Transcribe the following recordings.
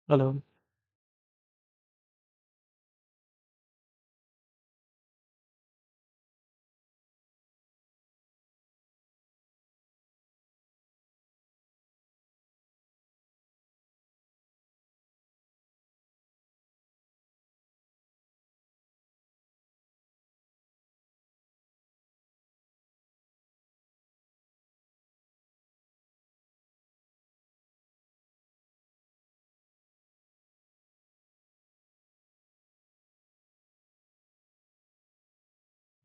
Hello.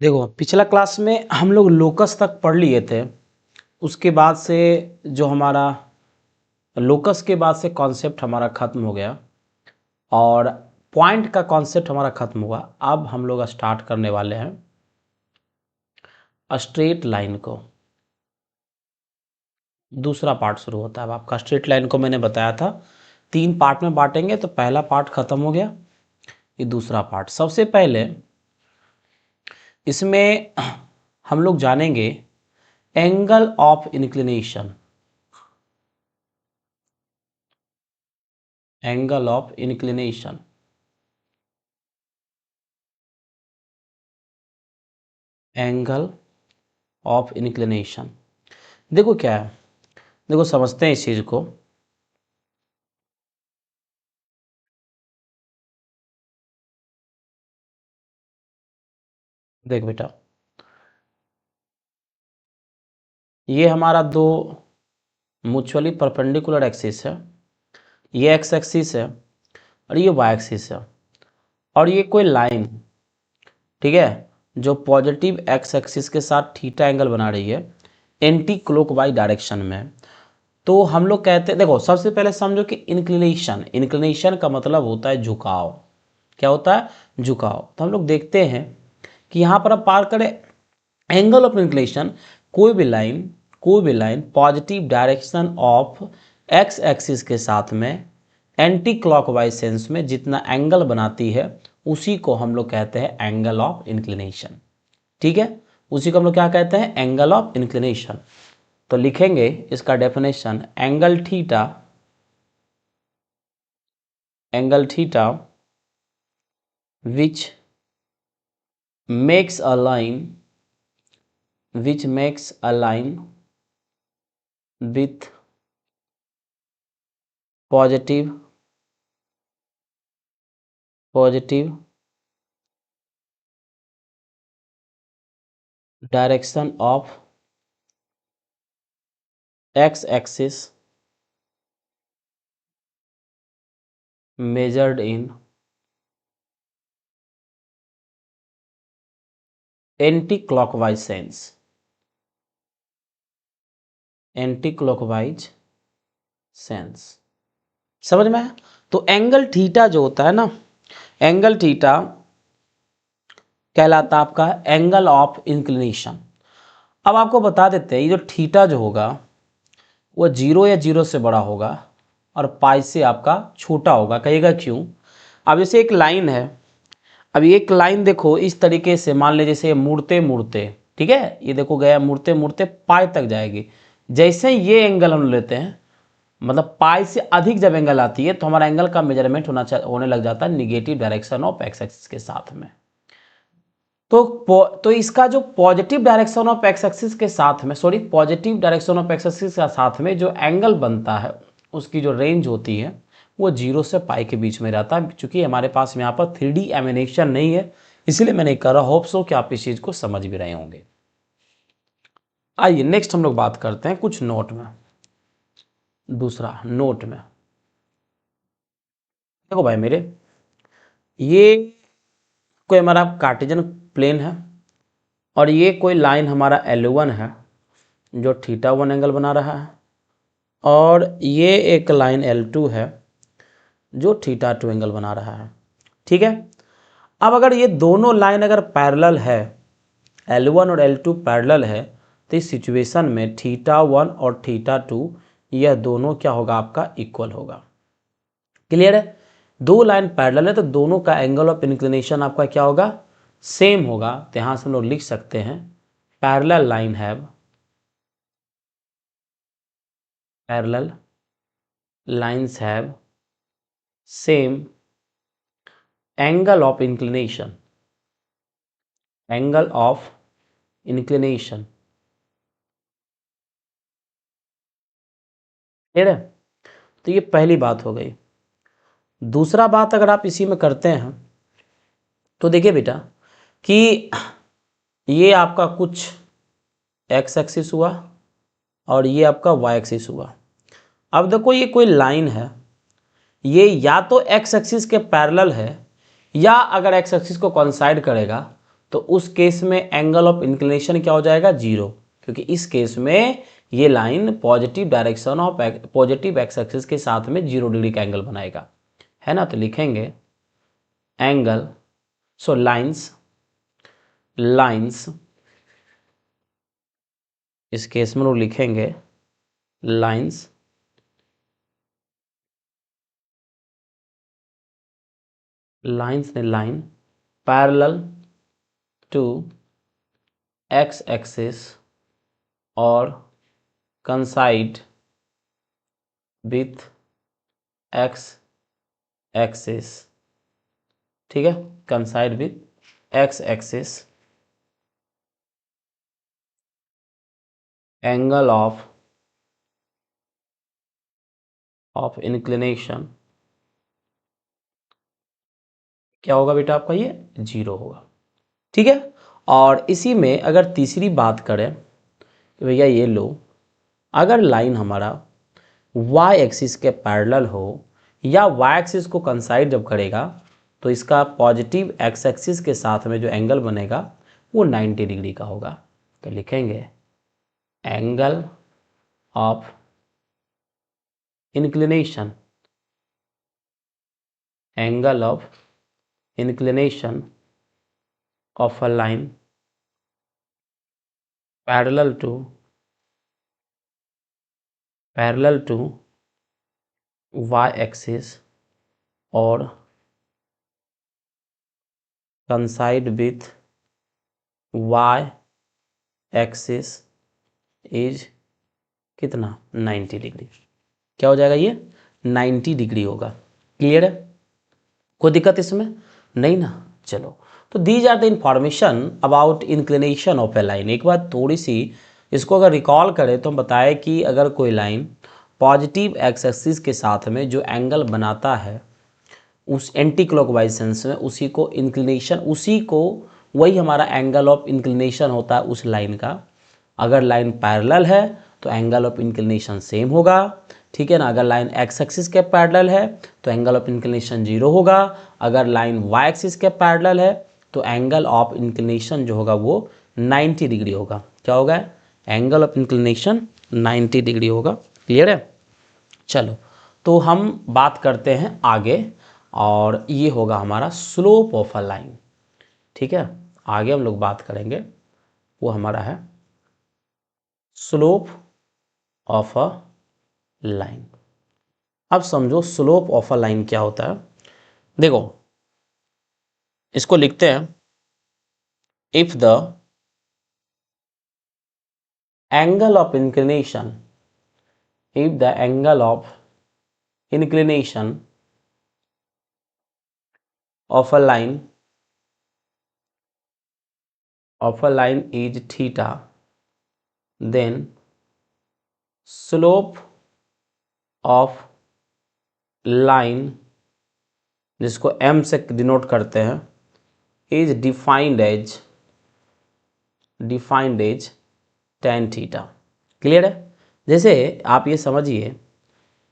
देखो, पिछला class में हम लोग लोकस तक पढ़ लिए थे। उसके बाद से जो हमारा लोकस के बाद से कॉन्सेप्ट हमारा ख़त्म हो गया और पॉइंट का कॉन्सेप्ट हमारा ख़त्म हुआ। अब हम लोग स्टार्ट करने वाले हैं स्ट्रेट लाइन को। दूसरा पार्ट शुरू होता है। अब आपका स्ट्रेट लाइन को मैंने बताया था 3 पार्ट में बांटेंगे, तो पहला पार्ट ख़त्म हो गया, ये दूसरा पार्ट। सबसे पहले इसमें हम लोग जानेंगे angle of inclination. Angle of inclination, angle of inclination. देखो क्या है, देखो समझते हैं इस चीज को। देख बेटा, ये हमारा दो म्यूचुअली परपेंडिकुलर एक्सिस है। ये एक्स एक्सिस है और ये वाई एक्सिस है, और ये कोई लाइन, ठीक है, जो पॉजिटिव एक्स एक्सिस के साथ थीटा एंगल बना रही है एंटी क्लॉकवाइज डायरेक्शन में। तो हम लोग कहते हैं, देखो सबसे पहले समझो कि इंक्लिनेशन, इंक्लिनेशन का मतलब होता है झुकाव। क्या होता है? झुकाव। तो हम लोग देखते हैं कि यहाँ पर अब पार करें एंगल ऑफ इंक्लिनेशन, कोई भी line positive direction of x axis के साथ में एंटी क्लॉकवाइज सेंस में जितना एंगल बनाती है उसी को हम लोग कहते हैं एंगल ऑफ इंक्लिनेशन। ठीक है, उसी को हम लोग क्या कहते हैं? Angle of inclination. तो लिखेंगे इसका definition, angle theta which makes a line with positive direction of x axis measured in anti clockwise sense. समझ में आया? तो एंगल थीटा जो होता है ना, एंगल थीटा कहलाता आपका एंगल ऑफ इंक्लिनेशन। अब आपको बता देते हैं, ये जो थीटा जो होगा वो 0 या 0 से बड़ा होगा और पाई से आपका छोटा होगा। कहिएगा क्यों? अब जैसे एक लाइन है, अब एक लाइन देखो इस तरीके से, मान लीजिए जैसे मुड़ते मुड़ते, ठीक है, ये देखो गया मुड़ते मुड़ते पाई तक जाएगी। जैसे ये एंगल हम लेते हैं, मतलब पाई से अधिक जब एंगल आती है तो हमारा एंगल का मेजरमेंट होने लग जाता है negative direction of x axis के साथ में। तो इसका जो positive direction of x axis के साथ में, sorry, positive direction of x axis के साथ में जो एंगल बनता है उसकी जो रेंज होती है वो 0 से पाई के बीच में रहता है। चूंकि हमारे पास यहाँ पर 3D एनिमेशन नहीं है, इसलिए मैंने कहा, होप सो कि आप इस चीज को समझ भी रहे होंगे। आइए नेक्स्ट हम लोग बात करते हैं कुछ नोट में। दूसरा नोट में देखो भाई मेरे, ये कोई हमारा कार्टेशियन प्लेन है और ये कोई लाइन हमारा L1 है जो θ1 एंगल बना रहा है, और ये एक लाइन L2 है जो θ2 एंगल बना रहा है। ठीक है, अब अगर ये दोनों लाइन अगर पैरेलल है, L1 और L2 पैरेलल है, तो इस सिचुएशन में θ1 और θ2 यह दोनों क्या होगा? आपका इक्वल होगा। क्लियर है? दो लाइन पैरेलल है तो दोनों का एंगल ऑफ इंक्लिनेशन आपका क्या होगा? सेम होगा। तो यहां से हम लोग लिख सकते हैं parallel line have, parallel lines have same angle of inclination, angle of inclination। Clear है? तो ये पहली बात हो गई। दूसरा बात अगर आप इसी में करते हैं तो देखिए बेटा कि ये आपका कुछ एक्स एक्सिस हुआ और ये आपका वाई एक्सिस हुआ। अब देखो ये कोई लाइन है, ये या तो एक्स एक्सिस के पैरेलल है या अगर एक्स एक्सिस को कोइंसाइड करेगा तो उस केस में एंगल ऑफ इंक्लिनेशन क्या हो जाएगा? जीरो, क्योंकि इस केस में ये line positive direction of positive x axis के साथ में 0 डिग्री का एंगल बनाएगा, है ना। तो लिखेंगे एंगल, सो लाइंस, लाइंस, इस केस में लोग लिखेंगे लाइंस लाइंस ने line parallel to X axis और कंसाइड विथ एक्स एक्सिस, ठीक है, coincide with X axis, angle of inclination क्या होगा बेटा आपका? ये 0 होगा, ठीक है। और इसी में अगर तीसरी बात करें तो भैया ये लो, अगर लाइन हमारा y एक्सिस के पैरेलल हो या y एक्सिस को कंसाइड जब करेगा तो इसका पॉजिटिव x एक्सिस के साथ में जो एंगल बनेगा वो 90 डिग्री का होगा। तो लिखेंगे angle of inclination, angle of inclination of a line parallel to y axis और coincide with y axis is कितना? 90 डिग्री। क्या हो जाएगा? ये 90 डिग्री होगा। क्लियर है? कोई दिक्कत इसमें नहीं ना? चलो, तो these are the information about inclination of a line. एक बात थोड़ी सी इसको अगर रिकॉल करें तो हम बताएं कि अगर कोई लाइन पॉजिटिव एक्स एक्सिस के साथ में जो एंगल बनाता है उस एंटी क्लॉकवाइज सेंस में उसी को इंक्लिनेशन, उसी को वही हमारा एंगल ऑफ इंक्लिनेशन होता है उस लाइन का। अगर लाइन पैरेलल है तो एंगल ऑफ इंक्लिनेशन सेम होगा, ठीक है ना। अगर लाइन एक्स एक्सिस के पैरेलल है तो एंगल ऑफ इंक्लिनेशन 0 होगा। अगर लाइन वाई एक्सिस के पैरेलल है तो एंगल ऑफ इंक्लिनेशन जो होगा वो 90 डिग्री होगा। क्या होगा? एंगल ऑफ इंक्लिनेशन 90 डिग्री होगा। क्लियर है? चलो, तो हम बात करते हैं आगे, और ये होगा हमारा स्लोप ऑफ अ लाइन, ठीक है। आगे हम लोग बात करेंगे, वो हमारा है स्लोप ऑफ अ लाइन। अब समझो स्लोप ऑफ अ लाइन क्या होता है। देखो, इसको लिखते हैं if the angle of inclination, if the angle of inclination of a line is theta, then slope of line, जिसको m से डिनोट करते हैं, is defined as tan theta. Clear है? जैसे आप ये समझिए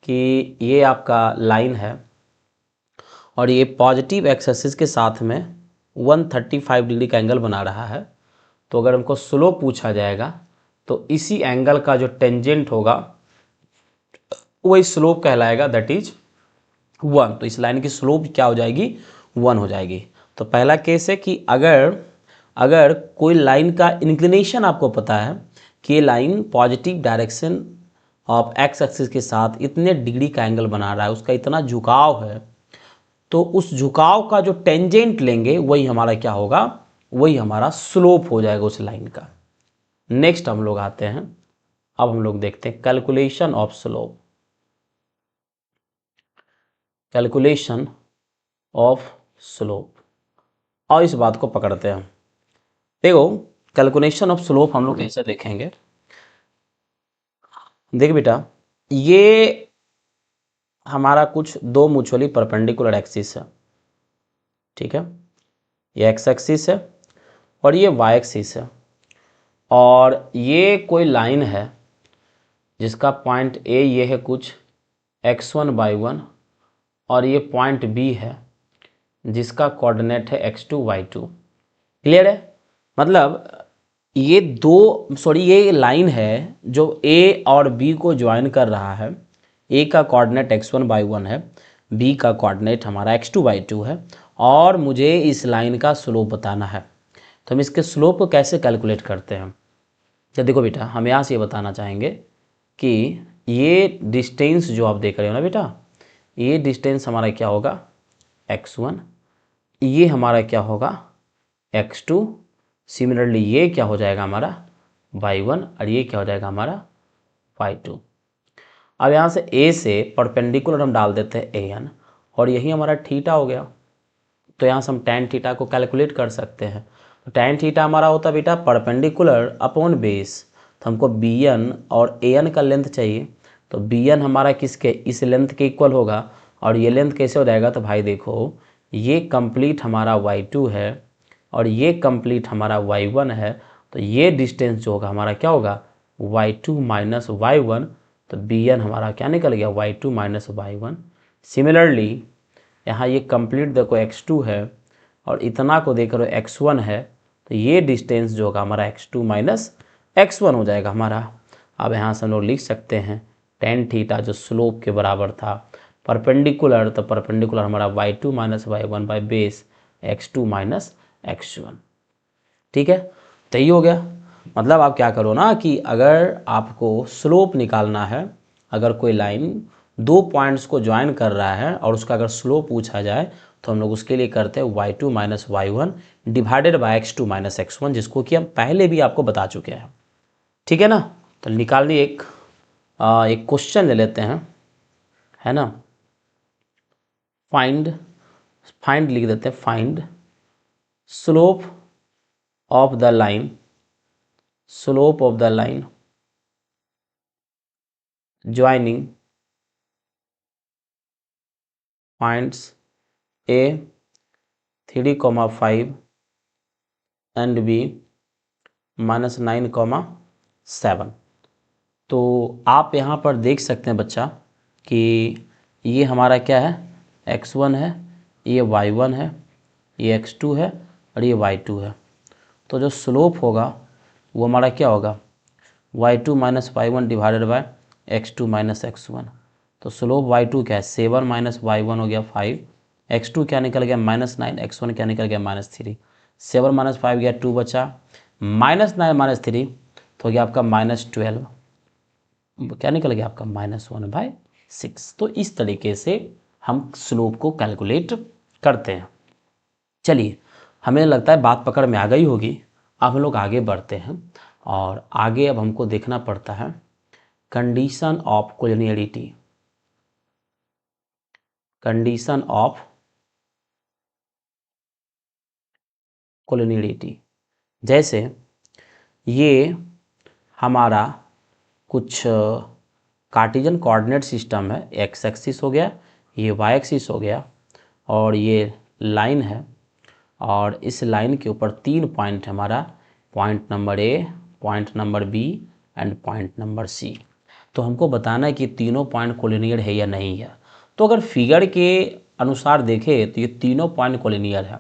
कि ये आपका लाइन है और ये पॉजिटिव एक्स एक्सिस के साथ में 135 डिग्री का एंगल बना रहा है। तो अगर हमको स्लोप पूछा जाएगा तो इसी एंगल का जो टेंजेंट होगा वही स्लोप कहलाएगा, दैट इज 1। तो इस लाइन की स्लोप क्या हो जाएगी? 1 हो जाएगी। तो पहला केस है कि अगर कोई लाइन का इंक्लिनेशन आपको पता है कि ये line positive direction of x axis के साथ इतने डिग्री का एंगल बना रहा है, उसका इतना झुकाव है, तो उस झुकाव का जो टेंजेंट लेंगे वही हमारा क्या होगा? वही हमारा स्लोप हो जाएगा उस लाइन का। नेक्स्ट हम लोग आते हैं, अब हम लोग देखते हैं calculation of slope. Calculation of slope. और इस बात को पकड़ते हैं। देखो कैलकुलेशन ऑफ स्लोप हम लोग कैसे देखेंगे। देख बेटा, ये हमारा कुछ दो म्यूचुअली परपेंडिकुलर एक्सिस है, ठीक है। ये एक्स एक्सिस है और ये वाई एक्सिस है, और ये कोई लाइन है जिसका पॉइंट ए ये है कुछ x1/1, और ये पॉइंट बी है जिसका कोऑर्डिनेट है x2/2। क्लियर है? मतलब ये ये लाइन है जो ए और बी को ज्वाइन कर रहा है। ए का कोऑर्डिनेट x1/1 है, बी का कोऑर्डिनेट हमारा x2/2 है, और मुझे इस लाइन का स्लोप बताना है। तो हम इसके स्लोप को कैसे कैलकुलेट करते हैं? तो देखो बेटा, हम यहाँ से ये बताना चाहेंगे कि ये डिस्टेंस जो आप देख रहे हो ना बेटा, ये डिस्टेंस हमारा क्या होगा x1, ये हमारा क्या होगा x2, सिमिलरली ये क्या हो जाएगा हमारा y1, और ये क्या हो जाएगा हमारा y2। अब यहाँ से a से परपेंडिकुलर हम डाल देते हैं an, और यही हमारा थीटा हो गया। तो यहाँ से हम tan थीटा को कैलकुलेट कर सकते हैं। तो tan थीटा हमारा होता है बेटा परपेंडिकुलर अपॉन बेस। तो हमको bn और an का लेंथ चाहिए, तो bn हमारा किसके, इस लेंथ के इक्वल होगा, और ये लेंथ कैसे हो जाएगा? तो भाई देखो, ये कंप्लीट हमारा y2 है और ये कंप्लीट हमारा y1 है, तो ये डिस्टेंस जो होगा हमारा क्या होगा y2 माइनस y1। तो bn हमारा क्या निकल गया y2 माइनस y1। सिमिलरली यहाँ ये कंप्लीट देखो x2 है और इतना को देख रहे हो x1 है, तो ये डिस्टेंस जो होगा हमारा x2 माइनस x1 हो जाएगा हमारा। अब यहाँ से हम लोग लिख सकते हैं tan थीटा जो स्लोप के बराबर था परपेंडिकुलर, तो परपेंडिकुलर हमारा y2 minus y1 by base x2 minus x1। ठीक है, तो ये हो गया। मतलब आप क्या करो ना कि अगर आपको स्लोप निकालना है, अगर कोई लाइन दो पॉइंट्स को ज्वाइन कर रहा है और उसका अगर स्लोप पूछा जाए, तो हम लोग उसके लिए करते हैं y2 minus y1 divided by x2 minus x1, जिसको कि हम पहले भी आपको बता चुके हैं। ठीक है ना? तो निकालिए एक क्वेश्चन ले लेते हैं, है ना। फाइंड लिख देते हैं, find slope of the line, slope of the line joining points A 3,5 and B -9,7। तो आप यहाँ पर देख सकते हैं बच्चा कि ये हमारा क्या है, x1 है, ये y1 है, ये x2 है और ये y2 है। तो जो स्लोप होगा वो हमारा क्या होगा y2 minus y1 divided by x2 minus x1। तो स्लोप y2 क्या है 7 माइनस y1 हो गया 5, x2 क्या निकल गया -9, x1 क्या निकल गया -3। 7 माइनस 5 गया 2 बचा, -9 माइनस 3 तो हो गया आपका -12, क्या निकल गया आपका -1/6। तो इस तरीके से हम स्लोप को कैलकुलेट करते हैं। चलिए, हमें लगता है बात पकड़ में आ गई होगी। अब हम लोग आगे बढ़ते हैं, और आगे अब हमको देखना पड़ता है condition of collinearity. Condition of collinearity, जैसे ये हमारा कुछ कार्टेशियन कोऑर्डिनेट सिस्टम है, एक्स एक्सिस हो गया, ये वाई एक्सिस हो गया, और ये लाइन है, और इस लाइन के ऊपर 3 पॉइंट हमारा, point number A, point number B and point number C. तो हमको बताना है कि तीनों पॉइंट कोलिनियर है या नहीं है। तो अगर फिगर के अनुसार देखें तो ये तीनों पॉइंट कोलिनियर है,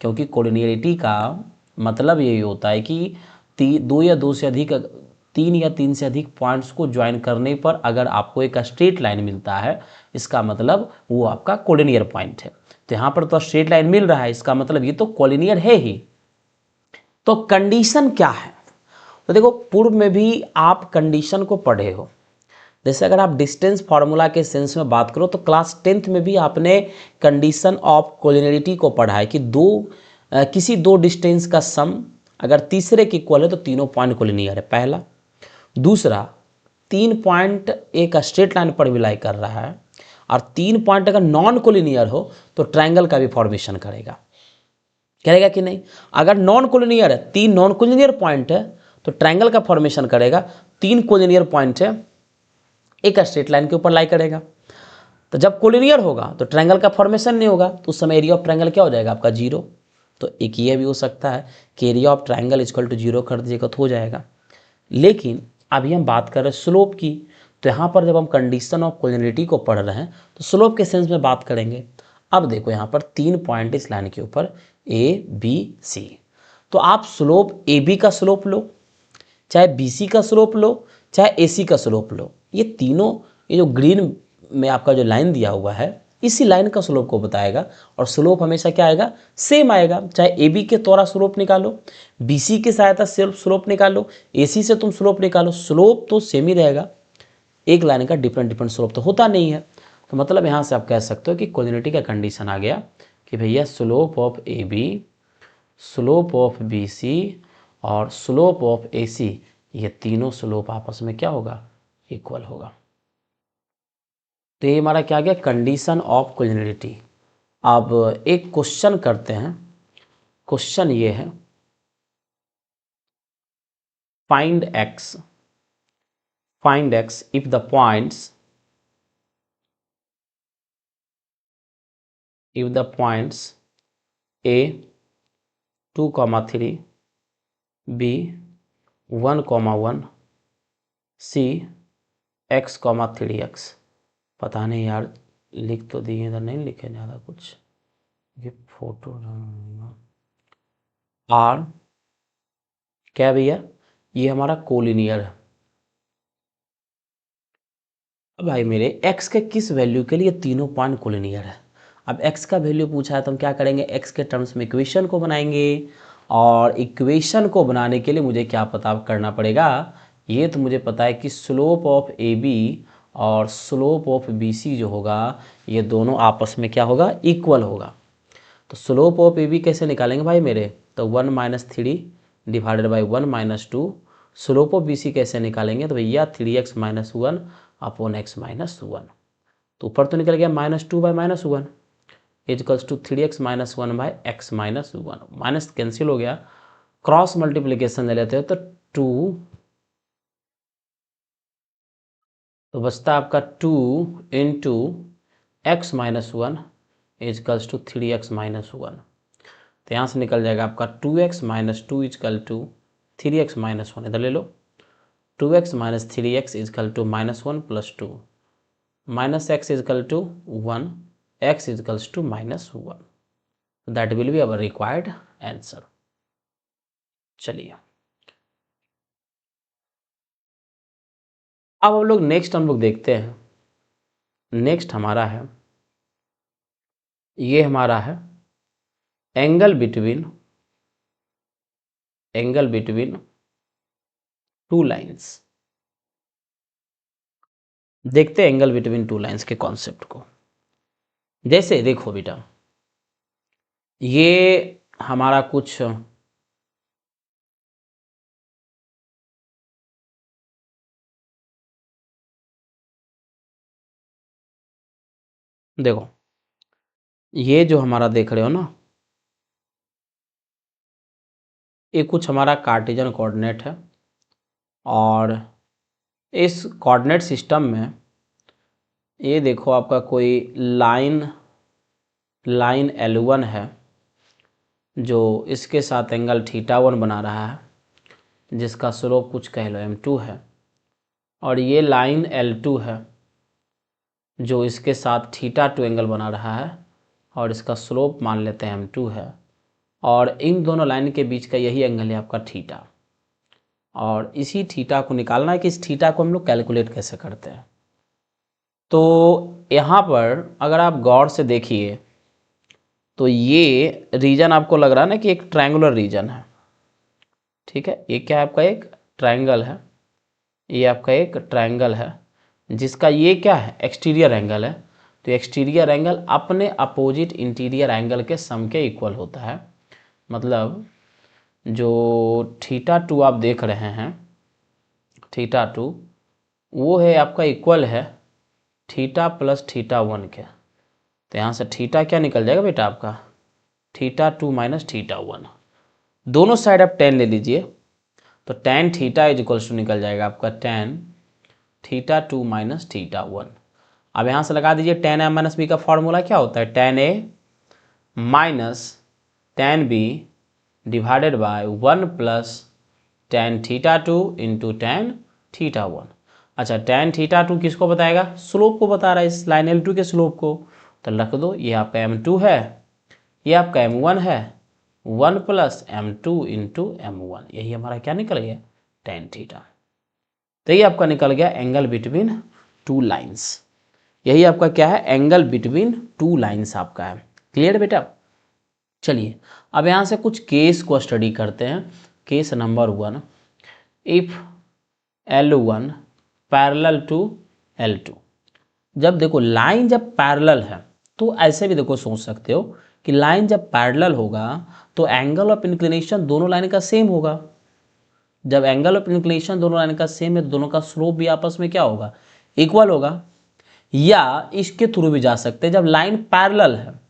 क्योंकि कोलिनियरिटी का मतलब यही होता है कि 3 या 3 से अधिक पॉइंट्स को ज्वाइन करने पर अगर आपको एक स्ट्रेट लाइन मिलता है, इसका मतलब वो आपका कोलिनियर पॉइंट है। तो यहाँ पर तो स्ट्रेट लाइन मिल रहा है, इसका मतलब ये तो कोलिनियर है ही। तो कंडीशन क्या है? तो देखो, पूर्व में भी आप कंडीशन को पढ़े हो। जैसे अगर आप डिस्टेंस फार्मूला के सेंस में बात करो तो क्लास 10th में भी आपने कंडीशन ऑफ कोलिनियरिटी को पढ़ा है कि किसी दो डिस्टेंस का सम अगर तीसरे के इक्वल है तो तीनों पॉइंट कोलिनियर है, पहला। दूसरा, 3 पॉइंट एक स्ट्रेट लाइन पर विलाई कर रहा है, और 3 पॉइंट अगर नॉन कोलिनियर हो तो ट्रायंगल का भी फॉर्मेशन करेगा कि नहीं। अगर नॉन कोलिनियर है, 3 नॉन कोलिनियर पॉइंट है तो ट्रायंगल का फॉर्मेशन करेगा। 3 कोलिनियर पॉइंट है, एक स्ट्रेट लाइन के ऊपर लाई करेगा। तो जब कोलिनियर होगा तो ट्रायंगल का फॉर्मेशन नहीं होगा, तो उस समय एरिया ऑफ ट्रायंगल क्या हो जाएगा आपका 0। तो एक ये भी हो सकता है कि area of triangle equal to 0 कर दीजिएगा तो हो जाएगा। लेकिन अभी हम बात कर रहे हैं स्लोप की, तो यहाँ पर जब हम कंडीशन ऑफ कोलिनियरिटी को पढ़ रहे हैं तो स्लोप के सेंस में बात करेंगे। अब देखो यहाँ पर 3 पॉइंट इस लाइन के ऊपर ए बी सी, तो आप स्लोप ए बी का स्लोप लो, चाहे बी सी का स्लोप लो, चाहे ए सी का स्लोप लो, ये तीनों, ये जो ग्रीन में आपका जो लाइन दिया हुआ है इसी लाइन का स्लोप को बताएगा। और स्लोप हमेशा क्या आएगा, सेम आएगा। चाहे ए बी के द्वारा स्लोप निकालो, बी सी की सहायता से स्लोप निकालो, ए सी से तुम स्लोप निकालो, स्लोप तो सेम ही रहेगा। एक लाइन का डिफरेंट स्लोप तो होता नहीं है। तो मतलब यहाँ से आप कह सकते हो कि कोलिनियरिटी का कंडीशन आ गया कि भैया slope of A B, slope of B C और स्लोप ऑफ ए सी, ये तीनों स्लोप आपस में क्या होगा, इक्वल होगा। तो ये हमारा क्या गया, कंडीशन ऑफ कोलिनियरिटी। अब एक क्वेश्चन करते हैं। क्वेश्चन ये है, find X if the points A 2,3, B 1,1, C x,3x। पता नहीं यार, लिख तो दिए इधर, नहीं लिखे ज़्यादा कुछ, ये फोटो आर क्या भैया, ये हमारा कोलिनियर है। अब भाई मेरे x के किस वैल्यू के लिए तीनों पॉइंट कोलिनियर है। अब x का वैल्यू पूछा है तो हम क्या करेंगे, x के टर्म्स में इक्वेशन को बनाएंगे। और इक्वेशन को बनाने के लिए मुझे क्या पता करना पड़ेगा, ये तो मुझे पता है कि स्लोप ऑफ ए बी और स्लोप ऑफ बी सी जो होगा ये दोनों आपस में क्या होगा, इक्वल होगा। तो स्लोप ऑफ ए बी कैसे निकालेंगे भाई मेरे, तो 1 - 3 divided by 1 - 2। Slope of B C कैसे निकालेंगे, तो भैया 3x - 1 अपॉन x - 1। तो ऊपर तो निकल गया -2 by -1 equals to 3x - 1 by x - 1। Minus cancel हो गया, क्रॉस मल्टीप्लीकेशन ले लेते हो तो 2, तो बचता आपका 2 into x - 1 equals to 3x - 1। तो यहाँ से निकल जाएगा आपका 2x - 2 इजकल टू 3x - 1। इधर ले लो, 2x - 3x equal to -1 + 2 -x equal to 1, x equals to -1। That will be our required answer. चलिए अब हम लोग नेक्स्ट देखते हैं। नेक्स्ट हमारा है, ये हमारा है एंगल बिटवीन टू लाइंस। देखते हैं एंगल बिटवीन टू लाइंस के कॉन्सेप्ट को। जैसे देखो बेटा, ये हमारा कुछ देखो, ये जो हमारा देख रहे हो ना, ये कुछ हमारा कार्टेशियन कोऑर्डिनेट है। और इस कोऑर्डिनेट सिस्टम में ये देखो आपका कोई लाइन L1 है जो इसके साथ एंगल θ1 बना रहा है, जिसका स्लोप कुछ कह लो m2 है। और ये लाइन L2 है जो इसके साथ θ2 एंगल बना रहा है और इसका स्लोप मान लेते हैं m2 है। और इन दोनों लाइन के बीच का यही एंगल है आपका θ। और इसी θ को निकालना है कि इस θ को हम लोग कैलकुलेट कैसे करते हैं। तो यहाँ पर अगर आप गौर से देखिए तो ये रीजन आपको लग रहा है ना कि एक ट्रायंगुलर रीजन है, ठीक है। ये क्या है आपका, एक ट्रायंगल है, ये आपका एक ट्रायंगल है जिसका ये क्या है, एक्सटीरियर एंगल है। तो एक्सटीरियर एंगल अपने अपोजिट इंटीरियर एंगल के सम के इक्वल होता है। मतलब जो θ2 आप देख रहे हैं, θ2 वो है आपका इक्वल है थीटा प्लस थीटा 1 के, तो यहाँ से थीटा क्या निकल जाएगा बेटा आपका, थीटा 2 माइनस थीटा 1। दोनों साइड आप टेन ले लीजिए, तो tan theta is equals to निकल जाएगा आपका टेन थीटा 2 माइनस थीटा 1। अब यहाँ से लगा दीजिए टेन ए माइनस बी का फॉर्मूला क्या होता है, tan A minus tan B divided by 1 plus tan theta 2 into tan theta 1। अच्छा, टेन थीटा 2 किसको बताएगा, स्लोप को बता रहा है, इस लाइन L2 के स्लोप को, तो रख दो, ये आपका M2 है, ये आपका M1 है, 1 प्लस M2 इंटू M1, यही हमारा क्या निकल गया, टेन थीटा। तो ये आपका निकल गया एंगल बिटवीन टू लाइन्स, यही आपका क्या है, एंगल बिटवीन टू लाइन्स आपका है। क्लियर बेटा। चलिए अब यहाँ से कुछ केस को स्टडी करते हैं। Case number 1, if L1 parallel to L2। जब देखो लाइन जब पैरेलल है तो ऐसे भी देखो सोच सकते हो कि लाइन जब पैरेलल होगा तो एंगल ऑफ इंक्लिनेशन दोनों लाइन का सेम होगा। जब एंगल ऑफ इंक्लिनेशन दोनों लाइन का सेम है, दोनों का स्लोप भी आपस में क्या होगा, इक्वल होगा। या इसके थ्रू भी जा सकते हैं, जब लाइन पैरेलल है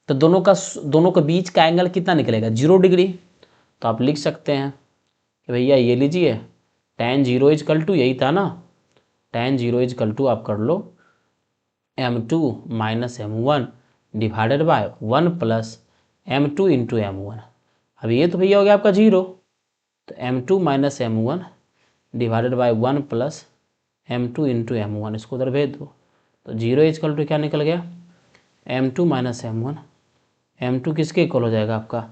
तो दोनों के बीच का एंगल कितना निकलेगा, 0 डिग्री। तो आप लिख सकते हैं कि भैया ये लीजिए tan 0 इजकल टू, यही था ना, tan 0 इजकल टू आप कर लो M2 minus M1 divided by 1 plus M2 into M1। अब ये तो भैया हो गया आपका 0, तो M2 minus M1 divided by 1 plus M2 into M1, इसको उधर भेज दो, तो 0 इजकल टू क्या निकल गया, M2 माइनस M1। M2 किसके इक्वल हो जाएगा आपका,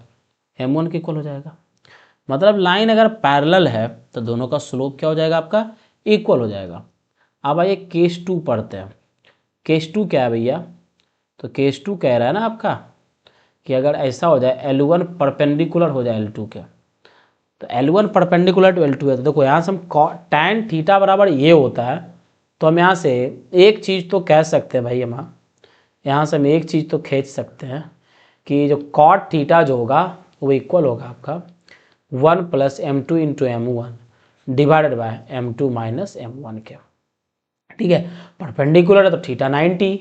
M1 के इक्वल हो जाएगा। मतलब लाइन अगर पैरेलल है तो दोनों का स्लोप क्या हो जाएगा आपका, इक्वल हो जाएगा। अब आइए केस 2 पढ़ते हैं। केस 2 क्या है भैया, तो केस 2 कह रहा है ना आपका कि अगर ऐसा हो जाए L1 परपेंडिकुलर हो जाए L2 के, तो L1 परपेंडिकुलर टू L2 है, तो देखो यहाँ से हम tan थीटा बराबर ये होता है, तो हम यहाँ से एक चीज़ तो कह सकते हैं भाई, हम यहाँ से हम एक चीज़ तो खींच सकते हैं कि जो cot थीटा जो होगा वो इक्वल होगा आपका 1 plus M2 into M1 divided by M2 minus M1 के। ठीक है, परपेंडिकुलर है तो थीटा 90,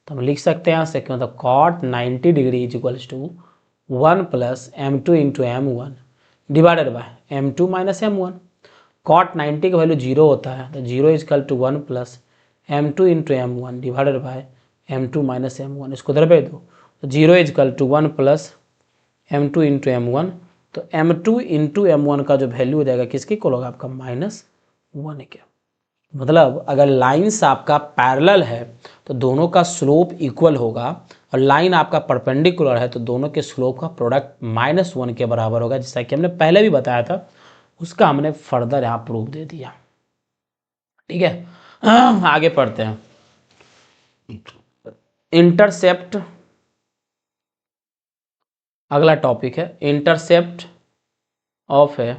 तो हम लिख सकते हैं यहाँ से मतलब cot 90 degree is equals to 1 plus M2 into M1 divided by M2 minus M1। cot 90 का वैल्यू 0 होता है, तो 0 equal to 1 plus M2 into M1 divided by M2 minus M1, इसको उधर भेज दो, तो 0 equal to 1 plus M2 into M1, तो M2 इंटू M1 का जो वैल्यू हो जाएगा किसके इक्वल होगा आपका, -1 के। मतलब अगर लाइन्स आपका पैरेलल है तो दोनों का स्लोप इक्वल होगा, और लाइन आपका परपेंडिकुलर है तो दोनों के स्लोप का प्रोडक्ट -1 के बराबर होगा, जैसा कि हमने पहले भी बताया था, उसका हमने फर्दर यहाँ प्रूफ दे दिया। ठीक है, आगे पढ़ते हैं। इंटरसेप्ट, अगला टॉपिक है intercept of a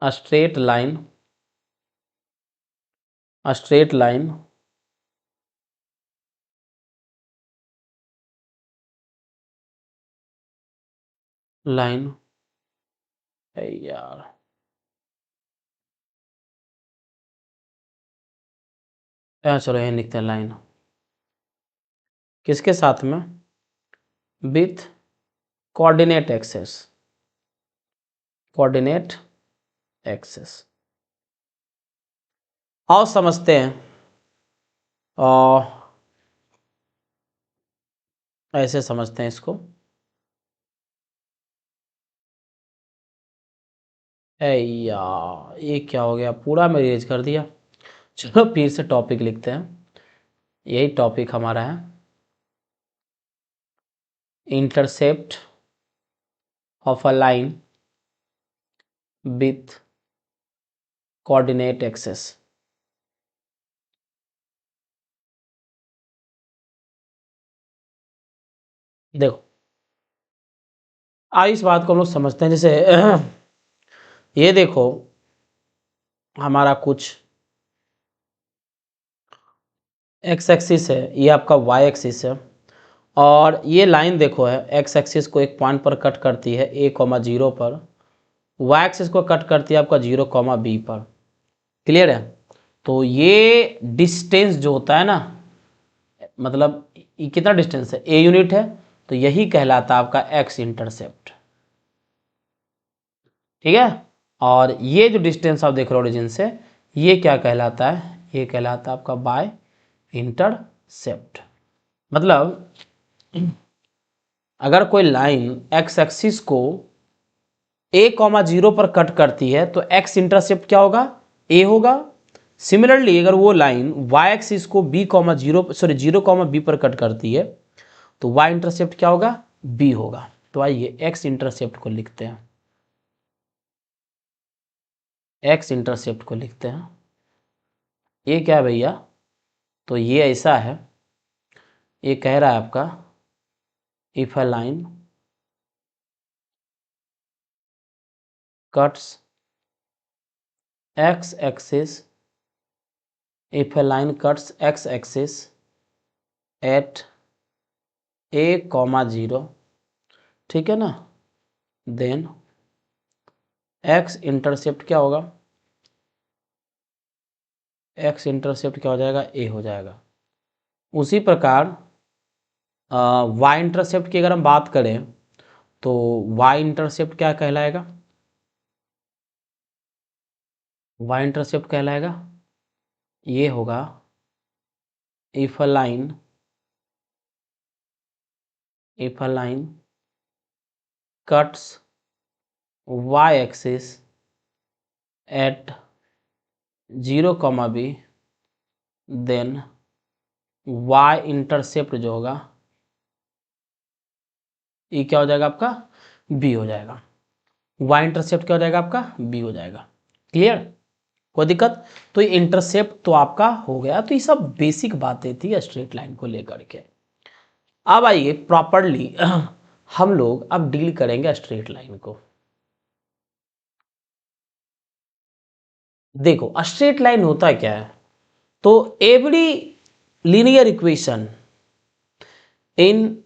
straight line, straight line यार चलो यही लिखते हैं, लाइन किसके साथ में, with coordinate axes, coordinate axes. आओ समझते हैं, और ऐसे समझते हैं इसको। यार ये क्या हो गया, पूरा मैं इरेज कर दिया। चलो फिर से टॉपिक लिखते हैं, यही टॉपिक हमारा है, intercept of a line with coordinate axes. देखो इस बात को हम लोग समझते हैं, जैसे ये देखो हमारा कुछ एक्स एक्सिस है, ये आपका वाई एक्सिस है, और ये लाइन देखो है एक्स एक्सिस को एक पॉइंट पर कट करती है A,0 पर, वाई एक्सिस को कट करती है आपका 0,B पर। क्लियर है, तो ये डिस्टेंस जो होता है ना, मतलब ये कितना डिस्टेंस है, ए यूनिट है, तो यही कहलाता है आपका एक्स इंटरसेप्ट। ठीक है, और ये जो डिस्टेंस आप देख रहे हो ओरिजिन से, ये क्या कहलाता है, ये कहलाता है आपका बाय इंटरसेप्ट। मतलब अगर कोई लाइन एक्स एक्सिस को a,0 पर कट करती है तो एक्स इंटरसेप्ट क्या होगा, a होगा। सिमिलरली अगर वो लाइन y एक्सिस को b,0 पर कट करती है तो y इंटरसेप्ट क्या होगा, b होगा। तो आइए x इंटरसेप्ट को लिखते हैं, x इंटरसेप्ट को लिखते हैं। ये क्या है भैया, तो ये ऐसा है, ये कह रहा है आपका if a line cuts x axis, if a line cuts x axis at a,0, ठीक है ना, देन x इंटरसेप्ट क्या होगा, x इंटरसेप्ट क्या हो जाएगा, a हो जाएगा। उसी प्रकार y इंटरसेप्ट की अगर हम बात करें तो y इंटरसेप्ट क्या कहलाएगा, y इंटरसेप्ट कहलाएगा, ये होगा if a line cuts y axis at 0, b, then y intercept जो होगा ये क्या हो जाएगा आपका, b हो जाएगा। y इंटरसेप्ट क्या हो जाएगा आपका, b हो जाएगा। क्लियर, कोई दिक्कत, तो ये इंटरसेप्ट तो आपका हो गया। तो ये सब बेसिक बातें थी स्ट्रेट लाइन को लेकर के। अब आइए प्रॉपरली हम लोग अब डील करेंगे स्ट्रेट लाइन को। देखो स्ट्रेट लाइन होता क्या है, तो every linear equation in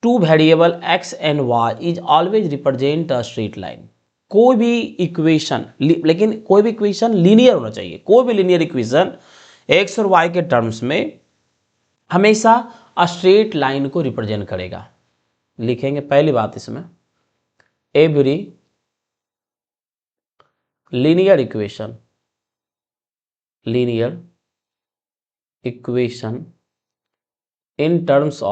two variable x and y is always represent a straight line. कोई भी इक्वेशन, लेकिन कोई भी इक्वेशन लीनियर होना चाहिए। कोई भी लीनियर इक्वेशन x और y के टर्म्स में हमेशा स्ट्रेट लाइन को रिप्रेजेंट करेगा। लिखेंगे पहली बात इसमें, every linear equation in terms